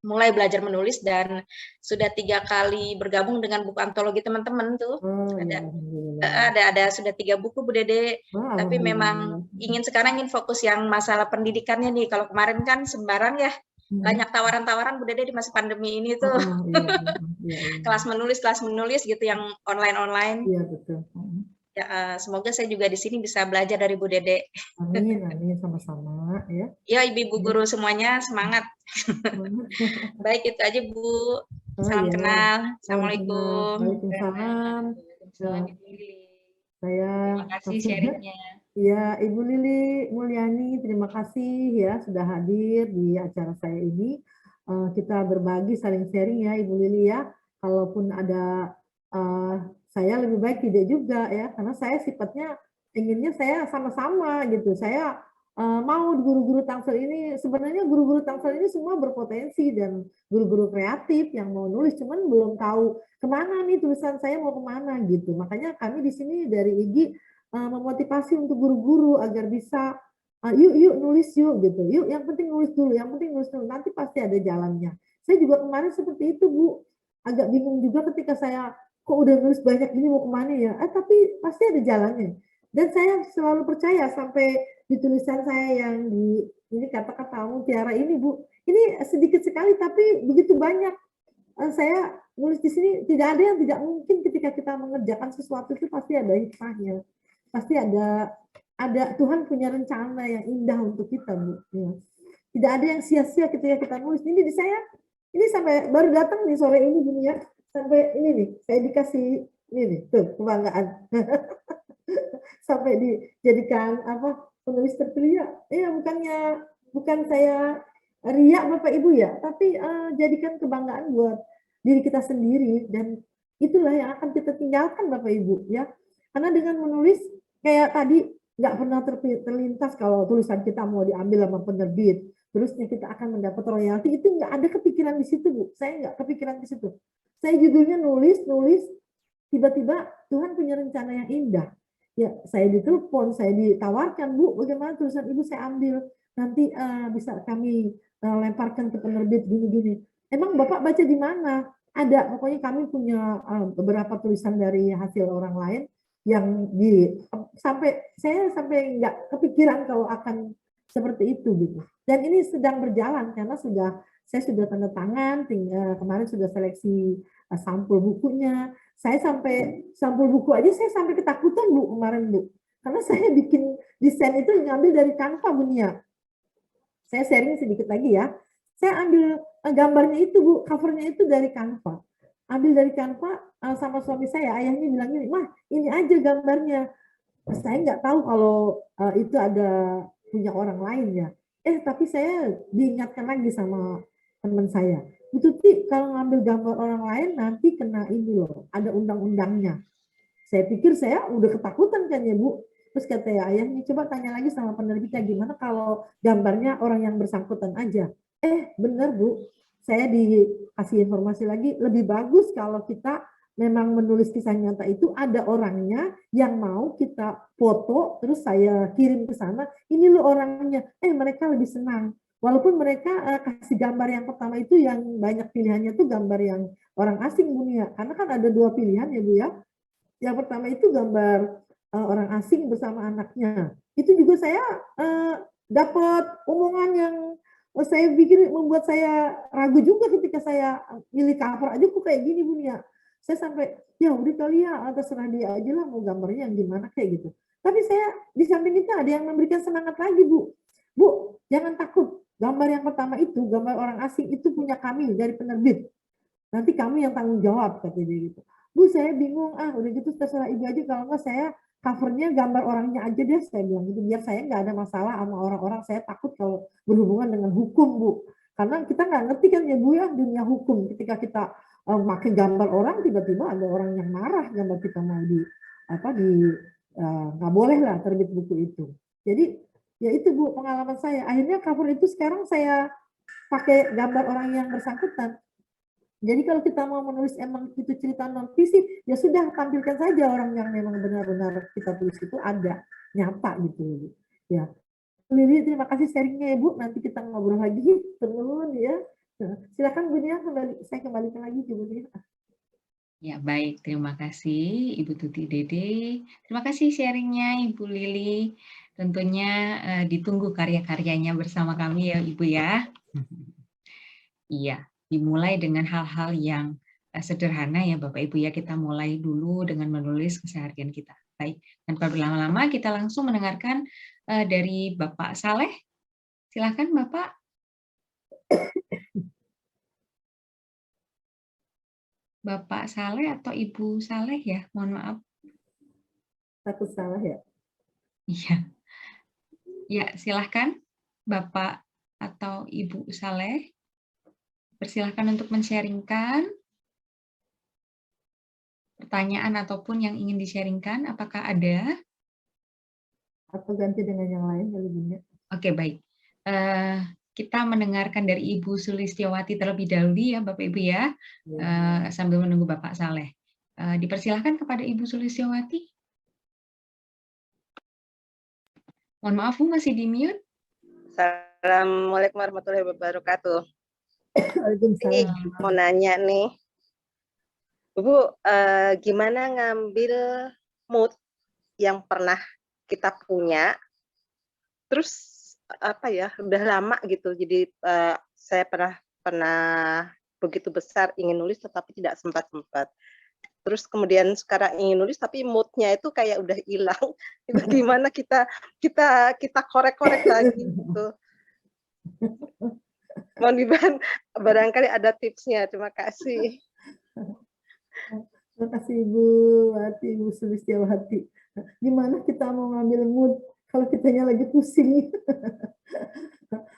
mulai belajar menulis dan sudah 3 kali bergabung dengan buku antologi teman-teman tuh. Ada sudah 3 buku Bu Dede. Tapi memang sekarang ingin fokus yang masalah pendidikannya nih. Kalau kemarin kan sembarang ya. Banyak tawaran-tawaran Bu Dede di masa pandemi ini tuh. Kelas menulis gitu yang online. Iya, betul. Ya, semoga saya juga di sini bisa belajar dari Bu Dede. Amin, sama-sama ya. Ya, ibu-ibu guru semuanya semangat. Baik, itu aja Bu. Salam kenal. Assalamualaikum. Waalaikumsalam. Terima kasih sharingnya. Ya, Ibu Lili Mulyani, terima kasih ya sudah hadir di acara saya ini. Kita berbagi, saling sharing ya Ibu Lili ya. Kalaupun ada saya lebih baik tidak juga ya, karena saya sifatnya inginnya saya sama-sama gitu. Saya mau guru-guru Tangsel ini, sebenarnya guru-guru Tangsel ini semua berpotensi dan guru-guru kreatif yang mau nulis, cuman belum tahu kemana nih tulisan saya mau kemana gitu. Makanya kami di sini dari IGI memotivasi untuk guru-guru agar bisa yuk nulis yuk gitu, yuk yang penting nulis dulu, nanti pasti ada jalannya. Saya juga kemarin seperti itu Bu, agak bingung juga ketika saya kok udah nulis banyak ini mau kemana ya, tapi pasti ada jalannya. Dan saya selalu percaya sampai di tulisan saya yang di ini kata-kata mutiara ini Bu, ini sedikit sekali tapi begitu banyak. Saya nulis di sini tidak ada yang tidak mungkin ketika kita mengerjakan sesuatu itu pasti ada hikmahnya, pasti ada Tuhan punya rencana yang indah untuk kita Bu. Ya. Tidak ada yang sia-sia ketika kita nulis. Ini di saya ini sampai baru datang nih sore ini Bu ya, sampai ini nih saya dikasih ini nih tuh kebanggaan. Sampai dijadikan penulis terpilih ya, bukan saya riak Bapak Ibu ya, tapi jadikan kebanggaan buat diri kita sendiri, dan itulah yang akan kita tinggalkan Bapak Ibu ya, karena dengan menulis kayak tadi nggak pernah terlintas kalau tulisan kita mau diambil sama penerbit terusnya kita akan mendapat royalti, itu nggak ada kepikiran di situ Bu, saya nggak kepikiran di situ. Saya judulnya nulis tiba-tiba Tuhan punya rencana yang indah. Ya, saya ditelepon, saya ditawarkan, Bu, bagaimana tulisan Ibu saya ambil, nanti bisa kami lemparkan ke penerbit gini-gini. Emang Bapak baca di mana? Ada, pokoknya kami punya beberapa tulisan dari hasil orang lain yang saya sampai nggak kepikiran kalau akan seperti itu gitu. Dan ini sedang berjalan karena saya sudah tanda tangan, kemarin sudah seleksi sampul bukunya. Saya sampai sampul buku aja saya sampai ketakutan Bu kemarin Bu. Karena saya bikin desain itu ngambil dari Canva Bu Nia. Saya sharing sedikit lagi ya. Saya ambil gambarnya itu Bu, covernya itu dari Canva. Ambil dari Canva sama suami saya, ayahnya bilang gini, "Mah, ini aja gambarnya." Saya nggak tahu kalau itu ada punya orang lain ya. Tapi saya diingatkan lagi sama teman saya. Itu Ti, kalau ngambil gambar orang lain nanti kena ini loh, ada undang-undangnya. Saya pikir saya udah ketakutan kan ya Bu. Terus kata ya ayahnya, coba tanya lagi sama penerbitnya gimana kalau gambarnya orang yang bersangkutan aja. Benar Bu, saya dikasih informasi lagi, lebih bagus kalau kita memang menulis kisah nyata itu ada orangnya yang mau kita foto, terus saya kirim ke sana, ini loh orangnya, mereka lebih senang. Walaupun mereka kasih gambar yang pertama itu yang banyak pilihannya tuh gambar yang orang asing Bu Nia, karena kan ada 2 pilihan ya Bu ya. Yang pertama itu gambar orang asing bersama anaknya. Itu juga saya dapat omongan yang saya pikir membuat saya ragu juga ketika saya milih cover aja kok kayak gini Bu Nia. Saya sampai ya udah kali ya terserah dia aja lah mau gambarnya yang gimana kayak gitu. Tapi saya di samping itu ada yang memberikan semangat lagi Bu. Bu, jangan takut. Gambar yang pertama itu, gambar orang asing itu punya kami dari penerbit. Nanti kami yang tanggung jawab, kata dia gitu. Bu, saya bingung, udah gitu terserah Ibu aja, kalau enggak saya covernya gambar orangnya aja deh, saya bilang gitu. Biar saya nggak ada masalah sama orang-orang, saya takut kalau berhubungan dengan hukum, Bu. Karena kita nggak ngerti kan ya Bu ya, dunia hukum. Ketika kita pakai gambar orang, tiba-tiba ada orang yang marah gambar kita mau nggak boleh lah terbit buku itu. Jadi ya itu Bu pengalaman saya. Akhirnya cover itu sekarang saya pakai gambar orang yang bersangkutan. Jadi kalau kita mau menulis emang itu cerita non fisik, ya sudah tampilkan saja orang yang memang benar-benar kita tulis itu ada, nyata gitu. Ya, Lili terima kasih sharingnya ya Bu. Nanti kita ngobrol lagi terus ya. Silakan Bu Nia, saya kembalikan lagi ke Bu Nia. Ya, baik. Terima kasih Ibu Tuti Dede. Terima kasih sharingnya Ibu Lili. Tentunya ditunggu karya-karyanya bersama kami ya Ibu ya. Iya, dimulai dengan hal-hal yang sederhana ya Bapak Ibu ya. Kita mulai dulu dengan menulis keseharian kita. Baik, dan kalau berlama-lama kita langsung mendengarkan dari Bapak Saleh. Silakan Bapak. Bapak Saleh atau Ibu Saleh ya, mohon maaf. Takut salah ya? Iya. Ya, silahkan Bapak atau Ibu Saleh. Persilahkan untuk men-sharingkan pertanyaan ataupun yang ingin di-sharingkan. Apakah ada? Atau ganti dengan yang lain kali ini? Oke, baik. Kita mendengarkan dari Ibu Sulistiawati terlebih dahulu ya, Bapak Ibu ya, sambil menunggu Bapak Saleh. Dipersilahkan kepada Ibu Sulistiawati. Mohon maaf, Bu, masih di mute. Assalamualaikum warahmatullahi wabarakatuh. Waalaikumsalam. Mau nanya nih, Bu, gimana ngambil mood yang pernah kita punya, terus apa ya, udah lama gitu, jadi saya pernah begitu besar ingin nulis tetapi tidak sempat. Terus kemudian sekarang ingin nulis tapi moodnya itu kayak udah hilang. Itu gimana kita korek-korek lagi gitu. Mohon dibantu, barangkali ada tipsnya. Terima kasih. Terima kasih Ibu Wati, Ibu Sulistiawati. Gimana kita mau ngambil mood kalau kitanya lagi pusing?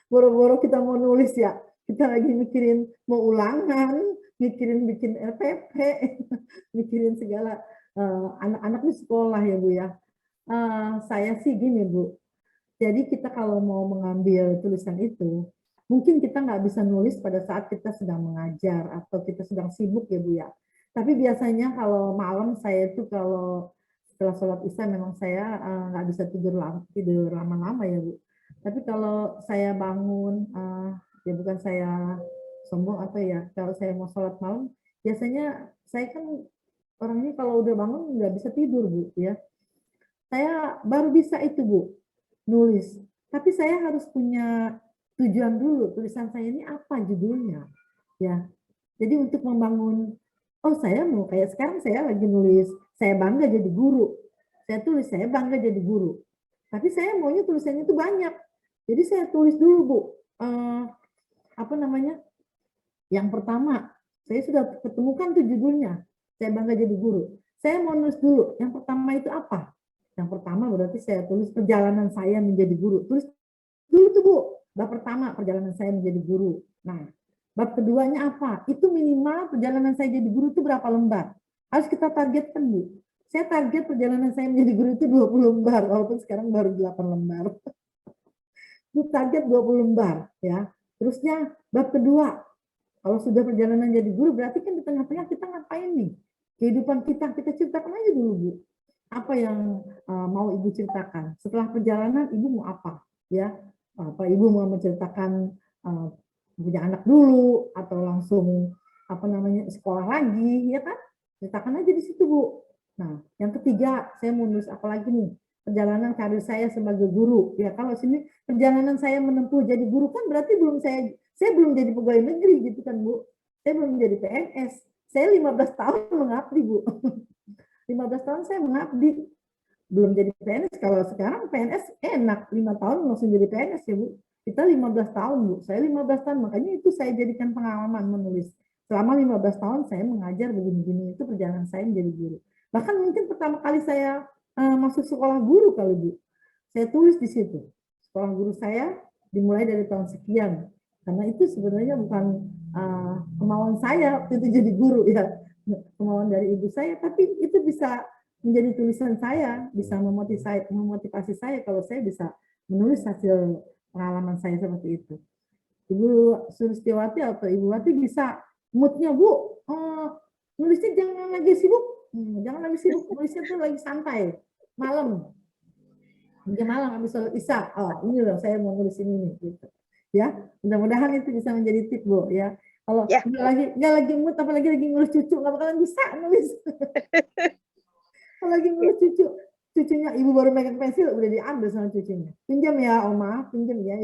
Boro-boro kita mau nulis ya, kita lagi mikirin mau ulangan, mikirin bikin LPP, mikirin segala. Anak-anak di sekolah ya Bu ya. Saya sih gini Bu, jadi kita kalau mau mengambil tulisan itu, mungkin kita nggak bisa nulis pada saat kita sedang mengajar atau kita sedang sibuk ya Bu ya. Tapi biasanya kalau malam saya itu kalau setelah sholat isya memang saya nggak bisa tidur lama-lama ya Bu. Tapi kalau saya bangun, ya bukan saya sombong atau ya, kalau saya mau sholat malam, biasanya saya kan orangnya kalau udah bangun nggak bisa tidur Bu ya. Saya baru bisa itu Bu, nulis. Tapi saya harus punya tujuan dulu, tulisan saya ini apa judulnya. Ya. Jadi untuk membangun, oh saya mau kayak sekarang saya lagi nulis, saya bangga jadi guru. Saya tulis, saya bangga jadi guru. Tapi saya maunya tulisannya itu banyak. Jadi saya tulis dulu Bu, apa namanya? Yang pertama, saya sudah ketemukan tuh judulnya, saya bangga jadi guru. Saya mau nulis dulu, yang pertama itu apa? Yang pertama berarti saya tulis perjalanan saya menjadi guru. Tulis dulu tuh Bu, bab pertama perjalanan saya menjadi guru. Nah, bab keduanya apa? Itu minimal perjalanan saya jadi guru itu berapa lembar? Harus kita targetkan Bu. Saya target perjalanan saya menjadi guru itu 20 lembar, walaupun sekarang baru 8 lembar. Itu target 20 lembar ya. Terusnya bab kedua, kalau sudah perjalanan jadi guru berarti kan di tengah-tengah kita ngapain nih? Kehidupan kita ceritakan aja dulu Bu. Apa yang mau Ibu ceritakan? Setelah perjalanan Ibu mau apa? Ya, apa Ibu mau menceritakan punya anak dulu atau langsung apa namanya sekolah lagi, ya kan? Ceritakan aja di situ Bu. Nah, yang ketiga saya mau nulis apa lagi nih? Perjalanan karir saya sebagai guru. Ya kalau sini perjalanan saya menempuh jadi guru kan berarti saya belum jadi pegawai negeri gitu kan Bu. Saya belum jadi PNS. Saya 15 tahun mengabdi Bu. 15 tahun saya mengabdi. Belum jadi PNS. Kalau sekarang PNS enak. 5 tahun langsung jadi PNS ya Bu. Kita 15 tahun Bu. Saya 15 tahun. Makanya itu saya jadikan pengalaman menulis. Selama 15 tahun saya mengajar begini-begini. Itu perjalanan saya menjadi guru. Bahkan mungkin pertama kali saya masuk sekolah guru kali Bu. Saya tulis di situ. Sekolah guru saya dimulai dari tahun sekian. Karena itu sebenarnya bukan kemauan saya waktu itu jadi guru ya. Kemauan dari ibu saya, tapi itu bisa menjadi tulisan saya, bisa memotivasi saya kalau saya bisa menulis hasil pengalaman saya seperti itu. Ibu Sulistiawati atau Ibu Wati bisa moodnya Bu, nulisnya jangan lagi sibuk, nulisnya tuh lagi santai, malam habis sholat isya, ini loh saya mau nulis ini nih, gitu. Ya, mudah-mudahan itu bisa menjadi tip Bu ya. Kalau nggak lagi mood, apalagi lagi ngurus cucu, nggak bakalan bisa nulis. Kalau lagi ngurus cucunya ibu baru megang pensil udah diambil sama cucunya. Pinjam ya Oma, pinjam ya,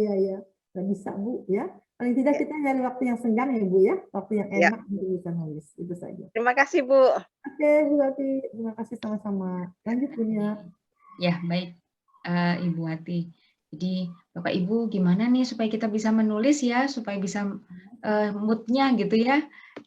nggak bisa Bu ya. Paling tidak kita nyari waktu yang senggang ya Bu ya, waktu yang enak untuk bisa nulis. Itu saja. Terima kasih Bu. Oke Bu Wati, terima kasih sama-sama. Lanjut Bu Nia. Ya baik Ibu Wati. Jadi Bapak Ibu gimana nih supaya kita bisa menulis ya, supaya bisa moodnya gitu ya.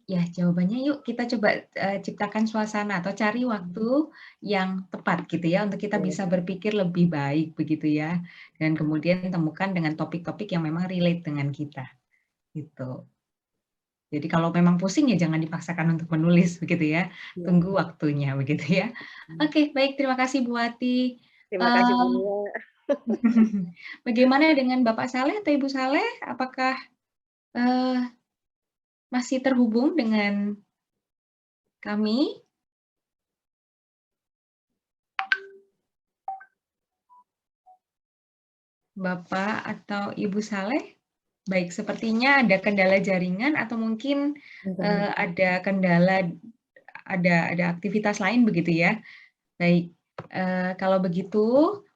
Ya jawabannya yuk kita coba ciptakan suasana atau cari waktu yang tepat gitu ya untuk kita bisa berpikir lebih baik begitu ya. Dan kemudian temukan dengan topik-topik yang memang relate dengan kita gitu. Jadi kalau memang pusing ya jangan dipaksakan untuk menulis begitu ya. Tunggu waktunya begitu ya. Oke, baik terima kasih Bu Wati. Terima kasih Bu. Bagaimana dengan Bapak Saleh atau Ibu Saleh? Apakah masih terhubung dengan kami? Bapak atau Ibu Saleh? Baik, sepertinya ada kendala jaringan atau mungkin ada kendala, ada aktivitas lain begitu ya. Baik, kalau begitu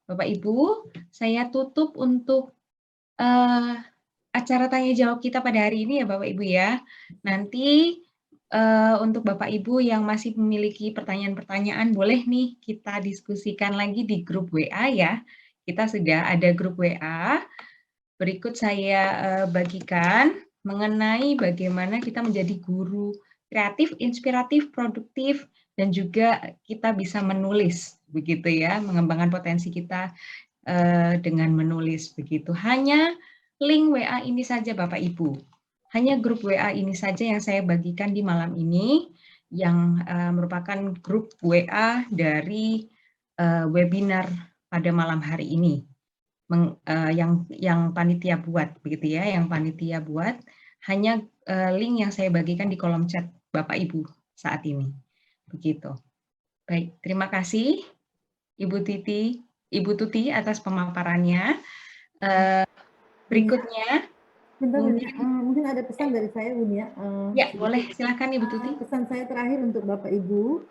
Bapak Ibu, saya tutup untuk acara tanya jawab kita pada hari ini ya Bapak Ibu ya. Nanti untuk Bapak Ibu yang masih memiliki pertanyaan-pertanyaan, boleh nih kita diskusikan lagi di grup WA ya. Kita sudah ada grup WA. Berikut saya bagikan mengenai bagaimana kita menjadi guru kreatif, inspiratif, produktif, dan juga kita bisa menulis, begitu ya, mengembangkan potensi kita dengan menulis, begitu. Hanya link WA ini saja Bapak Ibu. Hanya grup WA ini saja yang saya bagikan di malam ini, yang merupakan grup WA dari webinar pada malam hari ini. Yang panitia buat, begitu ya, yang panitia buat. Hanya link yang saya bagikan di kolom chat Bapak Ibu saat ini. Begitu. Baik, terima kasih Ibu Tuti atas pemaparannya. Berikutnya, mungkin ada pesan dari saya, Bun ya. Ya, boleh. Silakan Ibu Tuti. Pesan saya terakhir untuk Bapak Ibu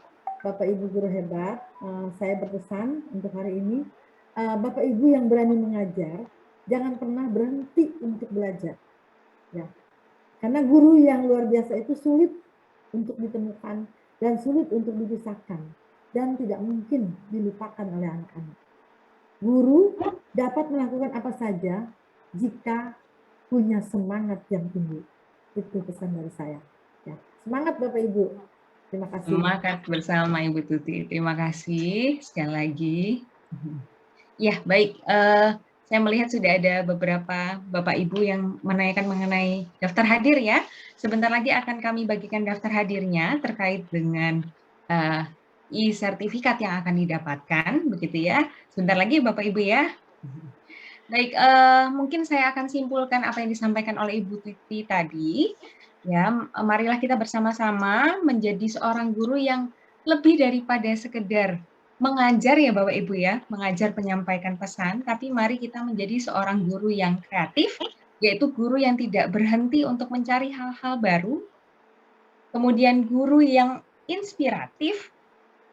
guru hebat, saya berpesan untuk hari ini, Bapak Ibu yang berani mengajar, jangan pernah berhenti untuk belajar. Ya. Karena guru yang luar biasa itu sulit untuk ditemukan dan sulit untuk dipisahkan dan tidak mungkin dilupakan oleh anak-anak. Guru dapat melakukan apa saja jika punya semangat yang tinggi. Itu pesan dari saya. Ya. Semangat Bapak Ibu. Terima kasih. Semangat bersama Ibu Tuti. Terima kasih sekali lagi. Ya, baik. Saya melihat sudah ada beberapa Bapak Ibu yang menanyakan mengenai daftar hadir ya. Sebentar lagi akan kami bagikan daftar hadirnya terkait dengan e-sertifikat yang akan didapatkan, begitu ya. Sebentar lagi Bapak Ibu ya. Baik, mungkin saya akan simpulkan apa yang disampaikan oleh Ibu Tuti tadi. Ya, marilah kita bersama-sama menjadi seorang guru yang lebih daripada sekedar mengajar ya Bapak Ibu ya, mengajar penyampaikan pesan, tapi mari kita menjadi seorang guru yang kreatif, yaitu guru yang tidak berhenti untuk mencari hal-hal baru, kemudian guru yang inspiratif,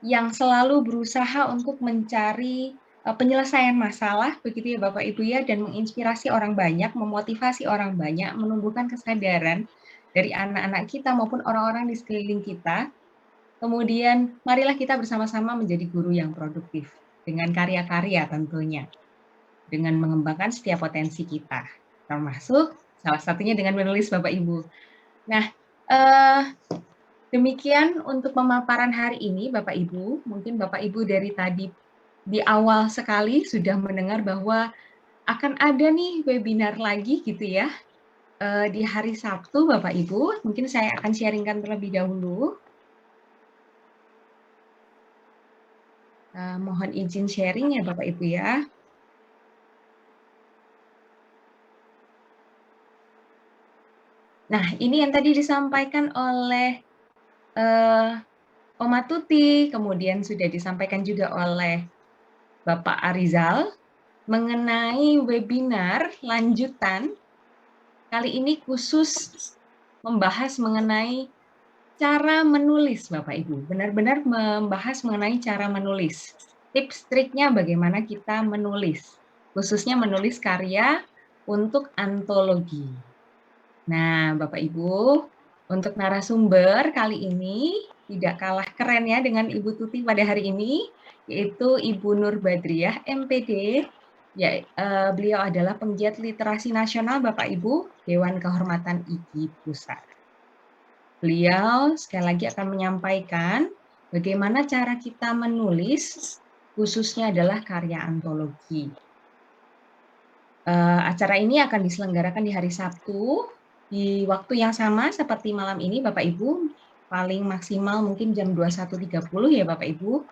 yang selalu berusaha untuk mencari penyelesaian masalah, begitu ya Bapak Ibu ya, dan menginspirasi orang banyak, memotivasi orang banyak, menumbuhkan kesadaran dari anak-anak kita maupun orang-orang di sekeliling kita. Kemudian marilah kita bersama-sama menjadi guru yang produktif dengan karya-karya tentunya, dengan mengembangkan setiap potensi kita, termasuk salah satunya dengan menulis Bapak Ibu. Nah, demikian untuk pemaparan hari ini Bapak Ibu. Mungkin Bapak Ibu dari tadi di awal sekali sudah mendengar bahwa akan ada nih webinar lagi gitu ya di hari Sabtu Bapak Ibu. Mungkin saya akan sharingkan terlebih dahulu. Mohon izin sharing ya Bapak Ibu ya. Nah, ini yang tadi disampaikan oleh Oma Tuti, kemudian sudah disampaikan juga oleh Bapak Arizal mengenai webinar lanjutan. Kali ini khusus membahas mengenai cara menulis Bapak Ibu. Benar-benar membahas mengenai cara menulis. Tips triknya bagaimana kita menulis. Khususnya menulis karya untuk antologi. Nah, Bapak Ibu, untuk narasumber kali ini tidak kalah keren ya dengan Ibu Tuti pada hari ini, yaitu Ibu Nur Badriah, MPD. Ya, beliau adalah penggiat literasi nasional Bapak Ibu, Dewan Kehormatan IKI Pusat. Beliau sekali lagi akan menyampaikan bagaimana cara kita menulis, khususnya adalah karya antologi. Acara ini akan diselenggarakan di hari Sabtu, di waktu yang sama seperti malam ini Bapak Ibu, paling maksimal mungkin jam 21.30 ya Bapak Ibu,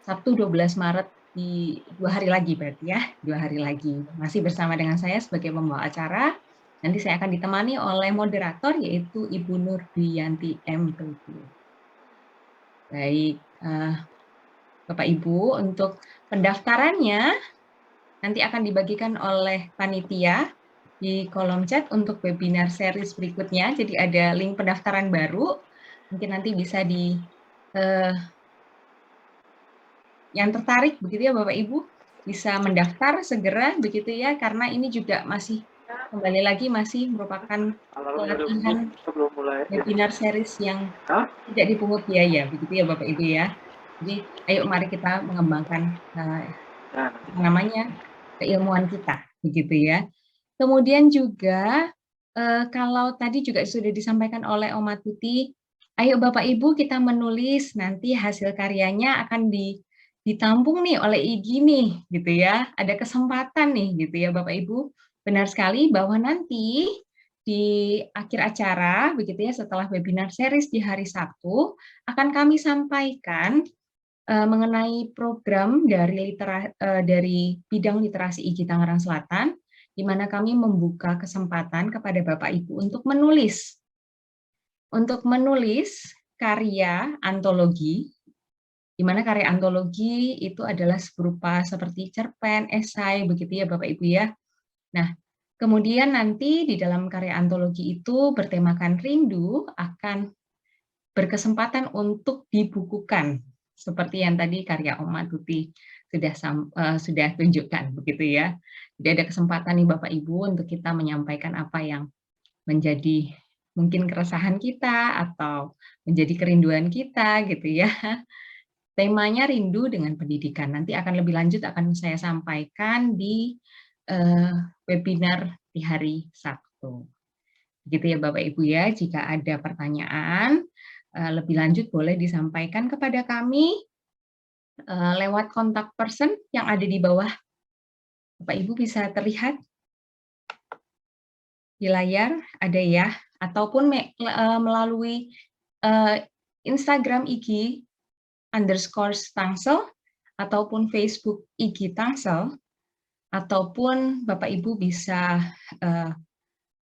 Sabtu 12 Maret di 2 hari lagi berarti ya, 2 hari lagi. Masih bersama dengan saya sebagai pembawa acara. Nanti saya akan ditemani oleh moderator yaitu Ibu Nurdiyanti M.Pd. Baik, Bapak Ibu, untuk pendaftarannya nanti akan dibagikan oleh panitia di kolom chat untuk webinar series berikutnya. Jadi ada link pendaftaran baru, mungkin nanti bisa yang tertarik begitu ya Bapak Ibu, bisa mendaftar segera begitu ya, karena ini juga masih kembali lagi masih merupakan pelatihan webinar series yang tidak dipungut biaya begitu ya Bapak Ibu ya. Jadi ayo mari kita mengembangkan keilmuan kita begitu ya. Kemudian juga kalau tadi juga sudah disampaikan oleh Oma Tuti, ayo Bapak Ibu kita menulis, nanti hasil karyanya akan ditampung nih oleh IGI nih gitu ya. Ada kesempatan nih gitu ya Bapak Ibu. Benar sekali bahwa nanti di akhir acara begitu ya, setelah webinar series di hari Sabtu akan kami sampaikan mengenai program dari bidang literasi IGI Tangerang Selatan, di mana kami membuka kesempatan kepada Bapak Ibu untuk menulis karya antologi, di mana karya antologi itu adalah berupa seperti cerpen, esai, begitu ya Bapak Ibu ya. Nah, kemudian nanti di dalam karya antologi itu bertemakan rindu akan berkesempatan untuk dibukukan, seperti yang tadi karya Oma Tuti sudah tunjukkan, begitu ya. Jadi ada kesempatan nih Bapak Ibu untuk kita menyampaikan apa yang menjadi mungkin keresahan kita atau menjadi kerinduan kita gitu ya. Temanya rindu dengan pendidikan. Nanti akan lebih lanjut akan saya sampaikan di webinar di hari Sabtu. Begitu ya Bapak Ibu ya, jika ada pertanyaan lebih lanjut boleh disampaikan kepada kami lewat kontak person yang ada di bawah. Bapak Ibu bisa terlihat di layar, ada ya, ataupun melalui Instagram IGI _Tangsel, ataupun Facebook IGI Tangsel, ataupun Bapak Ibu bisa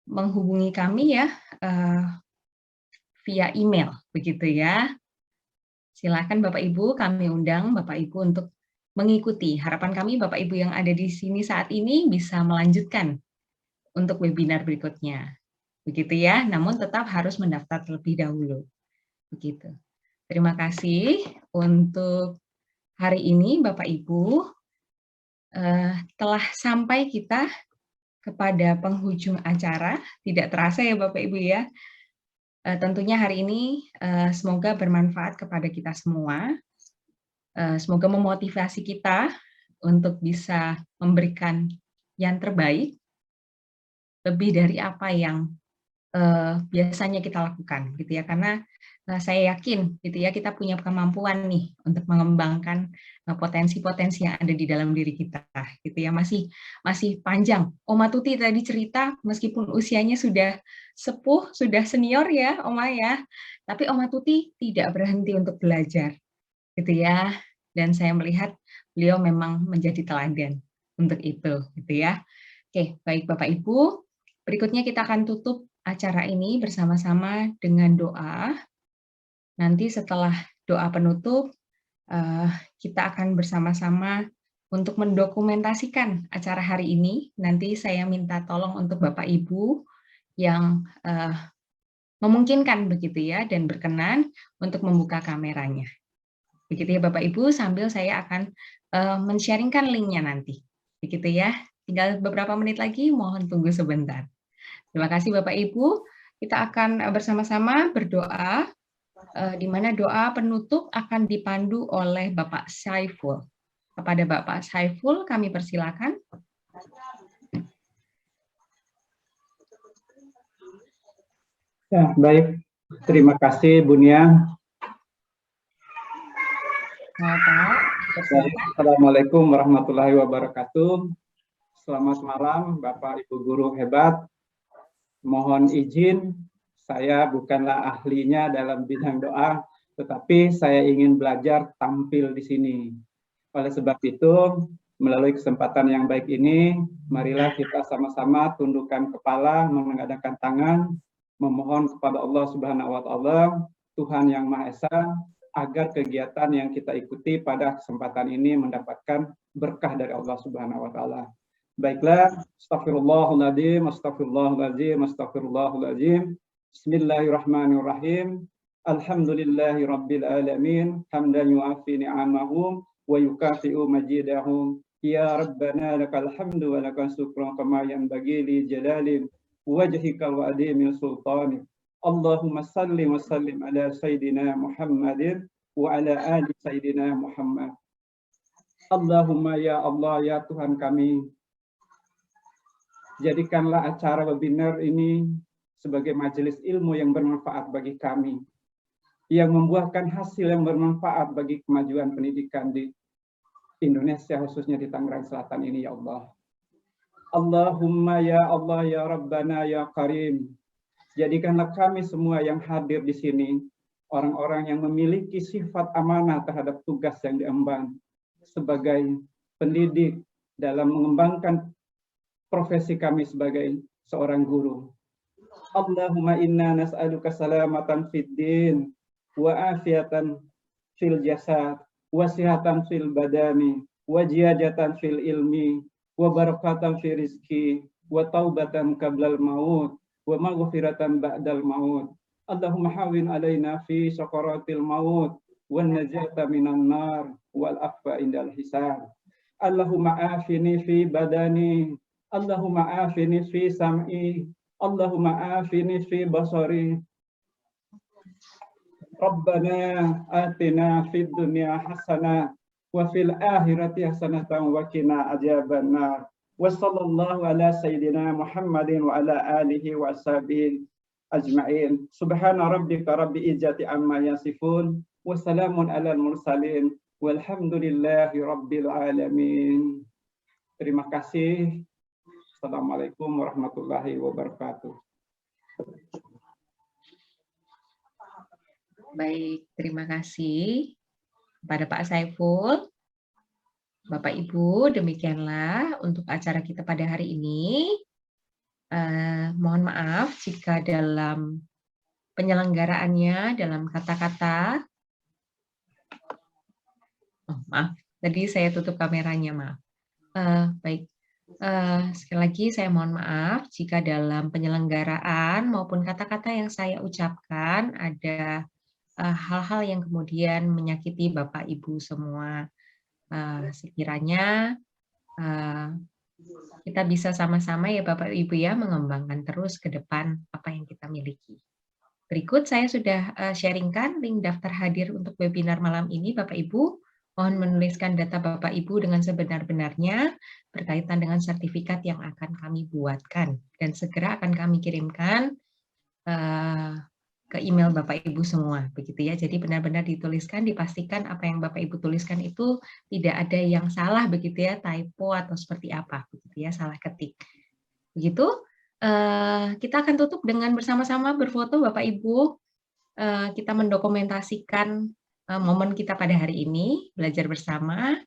menghubungi kami ya via email, begitu ya. Silakan Bapak Ibu, kami undang Bapak Ibu untuk mengikuti. Harapan kami Bapak Ibu yang ada di sini saat ini bisa melanjutkan untuk webinar berikutnya. Begitu ya, namun tetap harus mendaftar terlebih dahulu. Begitu. Terima kasih untuk hari ini Bapak Ibu. Telah sampai kita kepada penghujung acara, tidak terasa ya Bapak Ibu ya. Tentunya hari ini semoga bermanfaat kepada kita semua. Semoga memotivasi kita untuk bisa memberikan yang terbaik, lebih dari apa yang biasanya kita lakukan, gitu ya. Karena saya yakin, gitu ya, kita punya kemampuan nih untuk mengembangkan potensi-potensi yang ada di dalam diri kita, gitu ya. Masih panjang. Oma Tuti tadi cerita, meskipun usianya sudah sepuh, sudah senior ya, Oma ya, tapi Oma Tuti tidak berhenti untuk belajar, gitu ya. Dan saya melihat beliau memang menjadi teladan untuk itu, gitu ya. Oke, baik Bapak Ibu. Berikutnya kita akan tutup acara ini bersama-sama dengan doa. Nanti setelah doa penutup, kita akan bersama-sama untuk mendokumentasikan acara hari ini. Nanti saya minta tolong untuk Bapak Ibu yang memungkinkan begitu ya, dan berkenan untuk membuka kameranya. Begitu ya Bapak Ibu, sambil saya akan men-sharingkan linknya nanti. Begitu ya, tinggal beberapa menit lagi, mohon tunggu sebentar. Terima kasih Bapak Ibu, kita akan bersama-sama berdoa, di mana doa penutup akan dipandu oleh Bapak Saiful. Kepada Bapak Saiful kami persilakan. Ya, baik. Terima kasih Bunia. Assalamualaikum warahmatullahi wabarakatuh. Selamat malam Bapak Ibu guru hebat. Mohon izin, saya bukanlah ahlinya dalam bidang doa, tetapi saya ingin belajar tampil di sini. Oleh sebab itu, melalui kesempatan yang baik ini, marilah kita sama-sama tundukkan kepala, menengadahkan tangan, memohon kepada Allah Subhanahu wa Ta'ala, Tuhan yang Maha Esa, agar kegiatan yang kita ikuti pada kesempatan ini mendapatkan berkah dari Allah Subhanahu wa Ta'ala. Baiklah, astagfirullahaladzim, astagfirullahaladzim, astagfirullahaladzim. Bismillahirrahmanirrahim. Alhamdulillahi rabbil alamin, hamdan yu'afi ni'amahu wa yukafi'u majidahu. Ya Rabbana lakal hamdu wa lakal syukru kama yanbaghi li jalali wajhika wa adimi sultani. Allahumma salli wa sallim ala sayyidina Muhammadin wa ala ali sayyidina Muhammad. Allahumma ya Allah, ya Tuhan kami, jadikanlah acara webinar ini sebagai majelis ilmu yang bermanfaat bagi kami, yang membuahkan hasil yang bermanfaat bagi kemajuan pendidikan di Indonesia, khususnya di Tangerang Selatan ini, ya Allah. Allahumma ya Allah, ya Rabbana, ya Karim, jadikanlah kami semua yang hadir di sini orang-orang yang memiliki sifat amanah terhadap tugas yang diemban sebagai pendidik dalam mengembangkan profesi kami sebagai seorang guru. Allahumma inna nas'aluka salamatan fid din wa afiatan fil jasad wa sihatan fil badani wa jiyajatan fil ilmi wa barakatan fil rizki wa taubatan qablal maut wa maghfiratan ba'dal maut. Allahumma hawin alaina fi sakaratil maut wan najata minan nar wal afwa indal hisab. Allahumma afini fi badani, Allahumma afini fi sam'i, Allahumma afini fi basari. Rabbana atina fid dunya hasanah wa fil akhirati hasanatan wa qina adzabannar. Wa sallallahu ala sayyidina Muhammadin wa ala alihi wa ashabihi ajma'in. Subhana rabbika rabbil izzati amma yasifun wa salamun alal mursalin walhamdulillahi rabbil alamin. Terima kasih. Assalamualaikum warahmatullahi wabarakatuh. Baik, terima kasih kepada Pak Saiful. Bapak Ibu, demikianlah untuk acara kita pada hari ini. Mohon maaf jika dalam penyelenggaraannya, dalam kata-kata, maaf, tadi saya tutup kameranya, maaf. Baik. Sekali lagi saya mohon maaf jika dalam penyelenggaraan maupun kata-kata yang saya ucapkan ada hal-hal yang kemudian menyakiti Bapak Ibu semua. Sekiranya kita bisa sama-sama ya Bapak Ibu ya mengembangkan terus ke depan apa yang kita miliki. Berikut saya sudah sharingkan link daftar hadir untuk webinar malam ini Bapak Ibu. Mohon menuliskan data Bapak Ibu dengan sebenar-benarnya berkaitan dengan sertifikat yang akan kami buatkan dan segera akan kami kirimkan ke email Bapak Ibu semua, begitu ya. Jadi benar-benar dituliskan, dipastikan apa yang Bapak Ibu tuliskan itu tidak ada yang salah, begitu ya, typo atau seperti apa, begitu ya, salah ketik. Begitu. Kita akan tutup dengan bersama-sama berfoto Bapak Ibu. Kita mendokumentasikan momen kita pada hari ini, belajar bersama.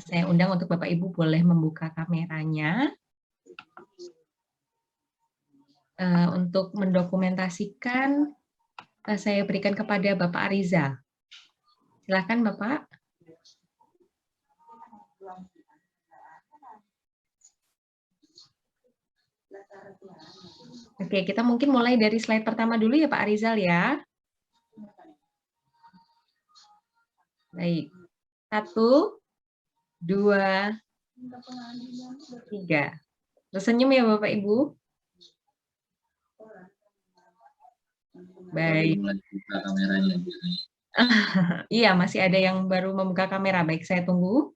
Saya undang untuk Bapak Ibu boleh membuka kameranya. Untuk mendokumentasikan, saya berikan kepada Bapak Ariza. Silakan Bapak. Oke, kita mungkin mulai dari slide pertama dulu ya Pak Arizal ya. Baik, 1, 2, 3. Tersenyum ya Bapak Ibu. Baik. Iya, masih ada yang baru membuka kamera. Baik, saya tunggu.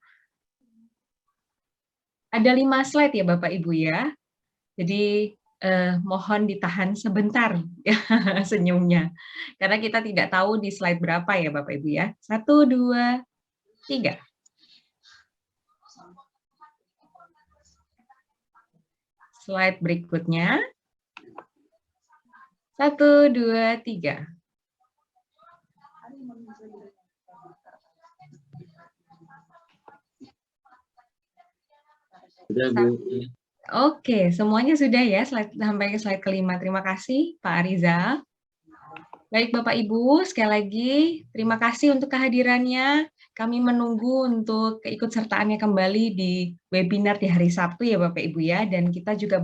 Ada 5 slide ya Bapak Ibu ya. Jadi mohon ditahan sebentar ya senyumnya. Karena kita tidak tahu di slide berapa ya Bapak Ibu ya. 1, 2, 3. Slide berikutnya. 1, 2, 3. Sudah, Bu. Oke, semuanya sudah ya sampai ke slide kelima. Terima kasih Pak Ariza. Baik Bapak Ibu, sekali lagi terima kasih untuk kehadirannya. Kami menunggu untuk keikutsertaannya kembali di webinar di hari Sabtu ya Bapak Ibu ya. Dan kita juga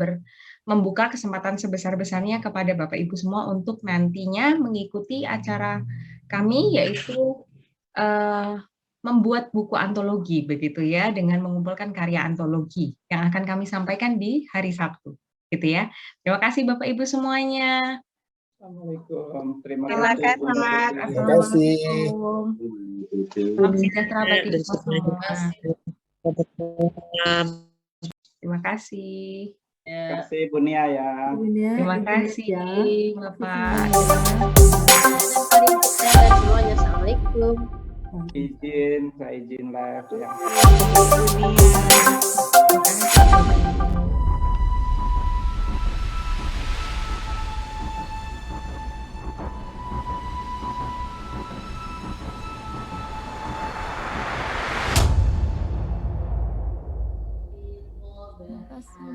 membuka kesempatan sebesar-besarnya kepada Bapak Ibu semua untuk nantinya mengikuti acara kami, yaitu membuat buku antologi begitu ya, dengan mengumpulkan karya antologi yang akan kami sampaikan di hari Sabtu gitu ya. Terima kasih Bapak Ibu semuanya. Assalamualaikum. Terima Terima kasih. kasih. Assalamualaikum. Salam sejahtera bagi kita semua. Terima kasih. Terima kasih Bu Nia ya. Terima kasih Bapak. Semuanya, assalamualaikum. Saya izin live ya. Terima kasih.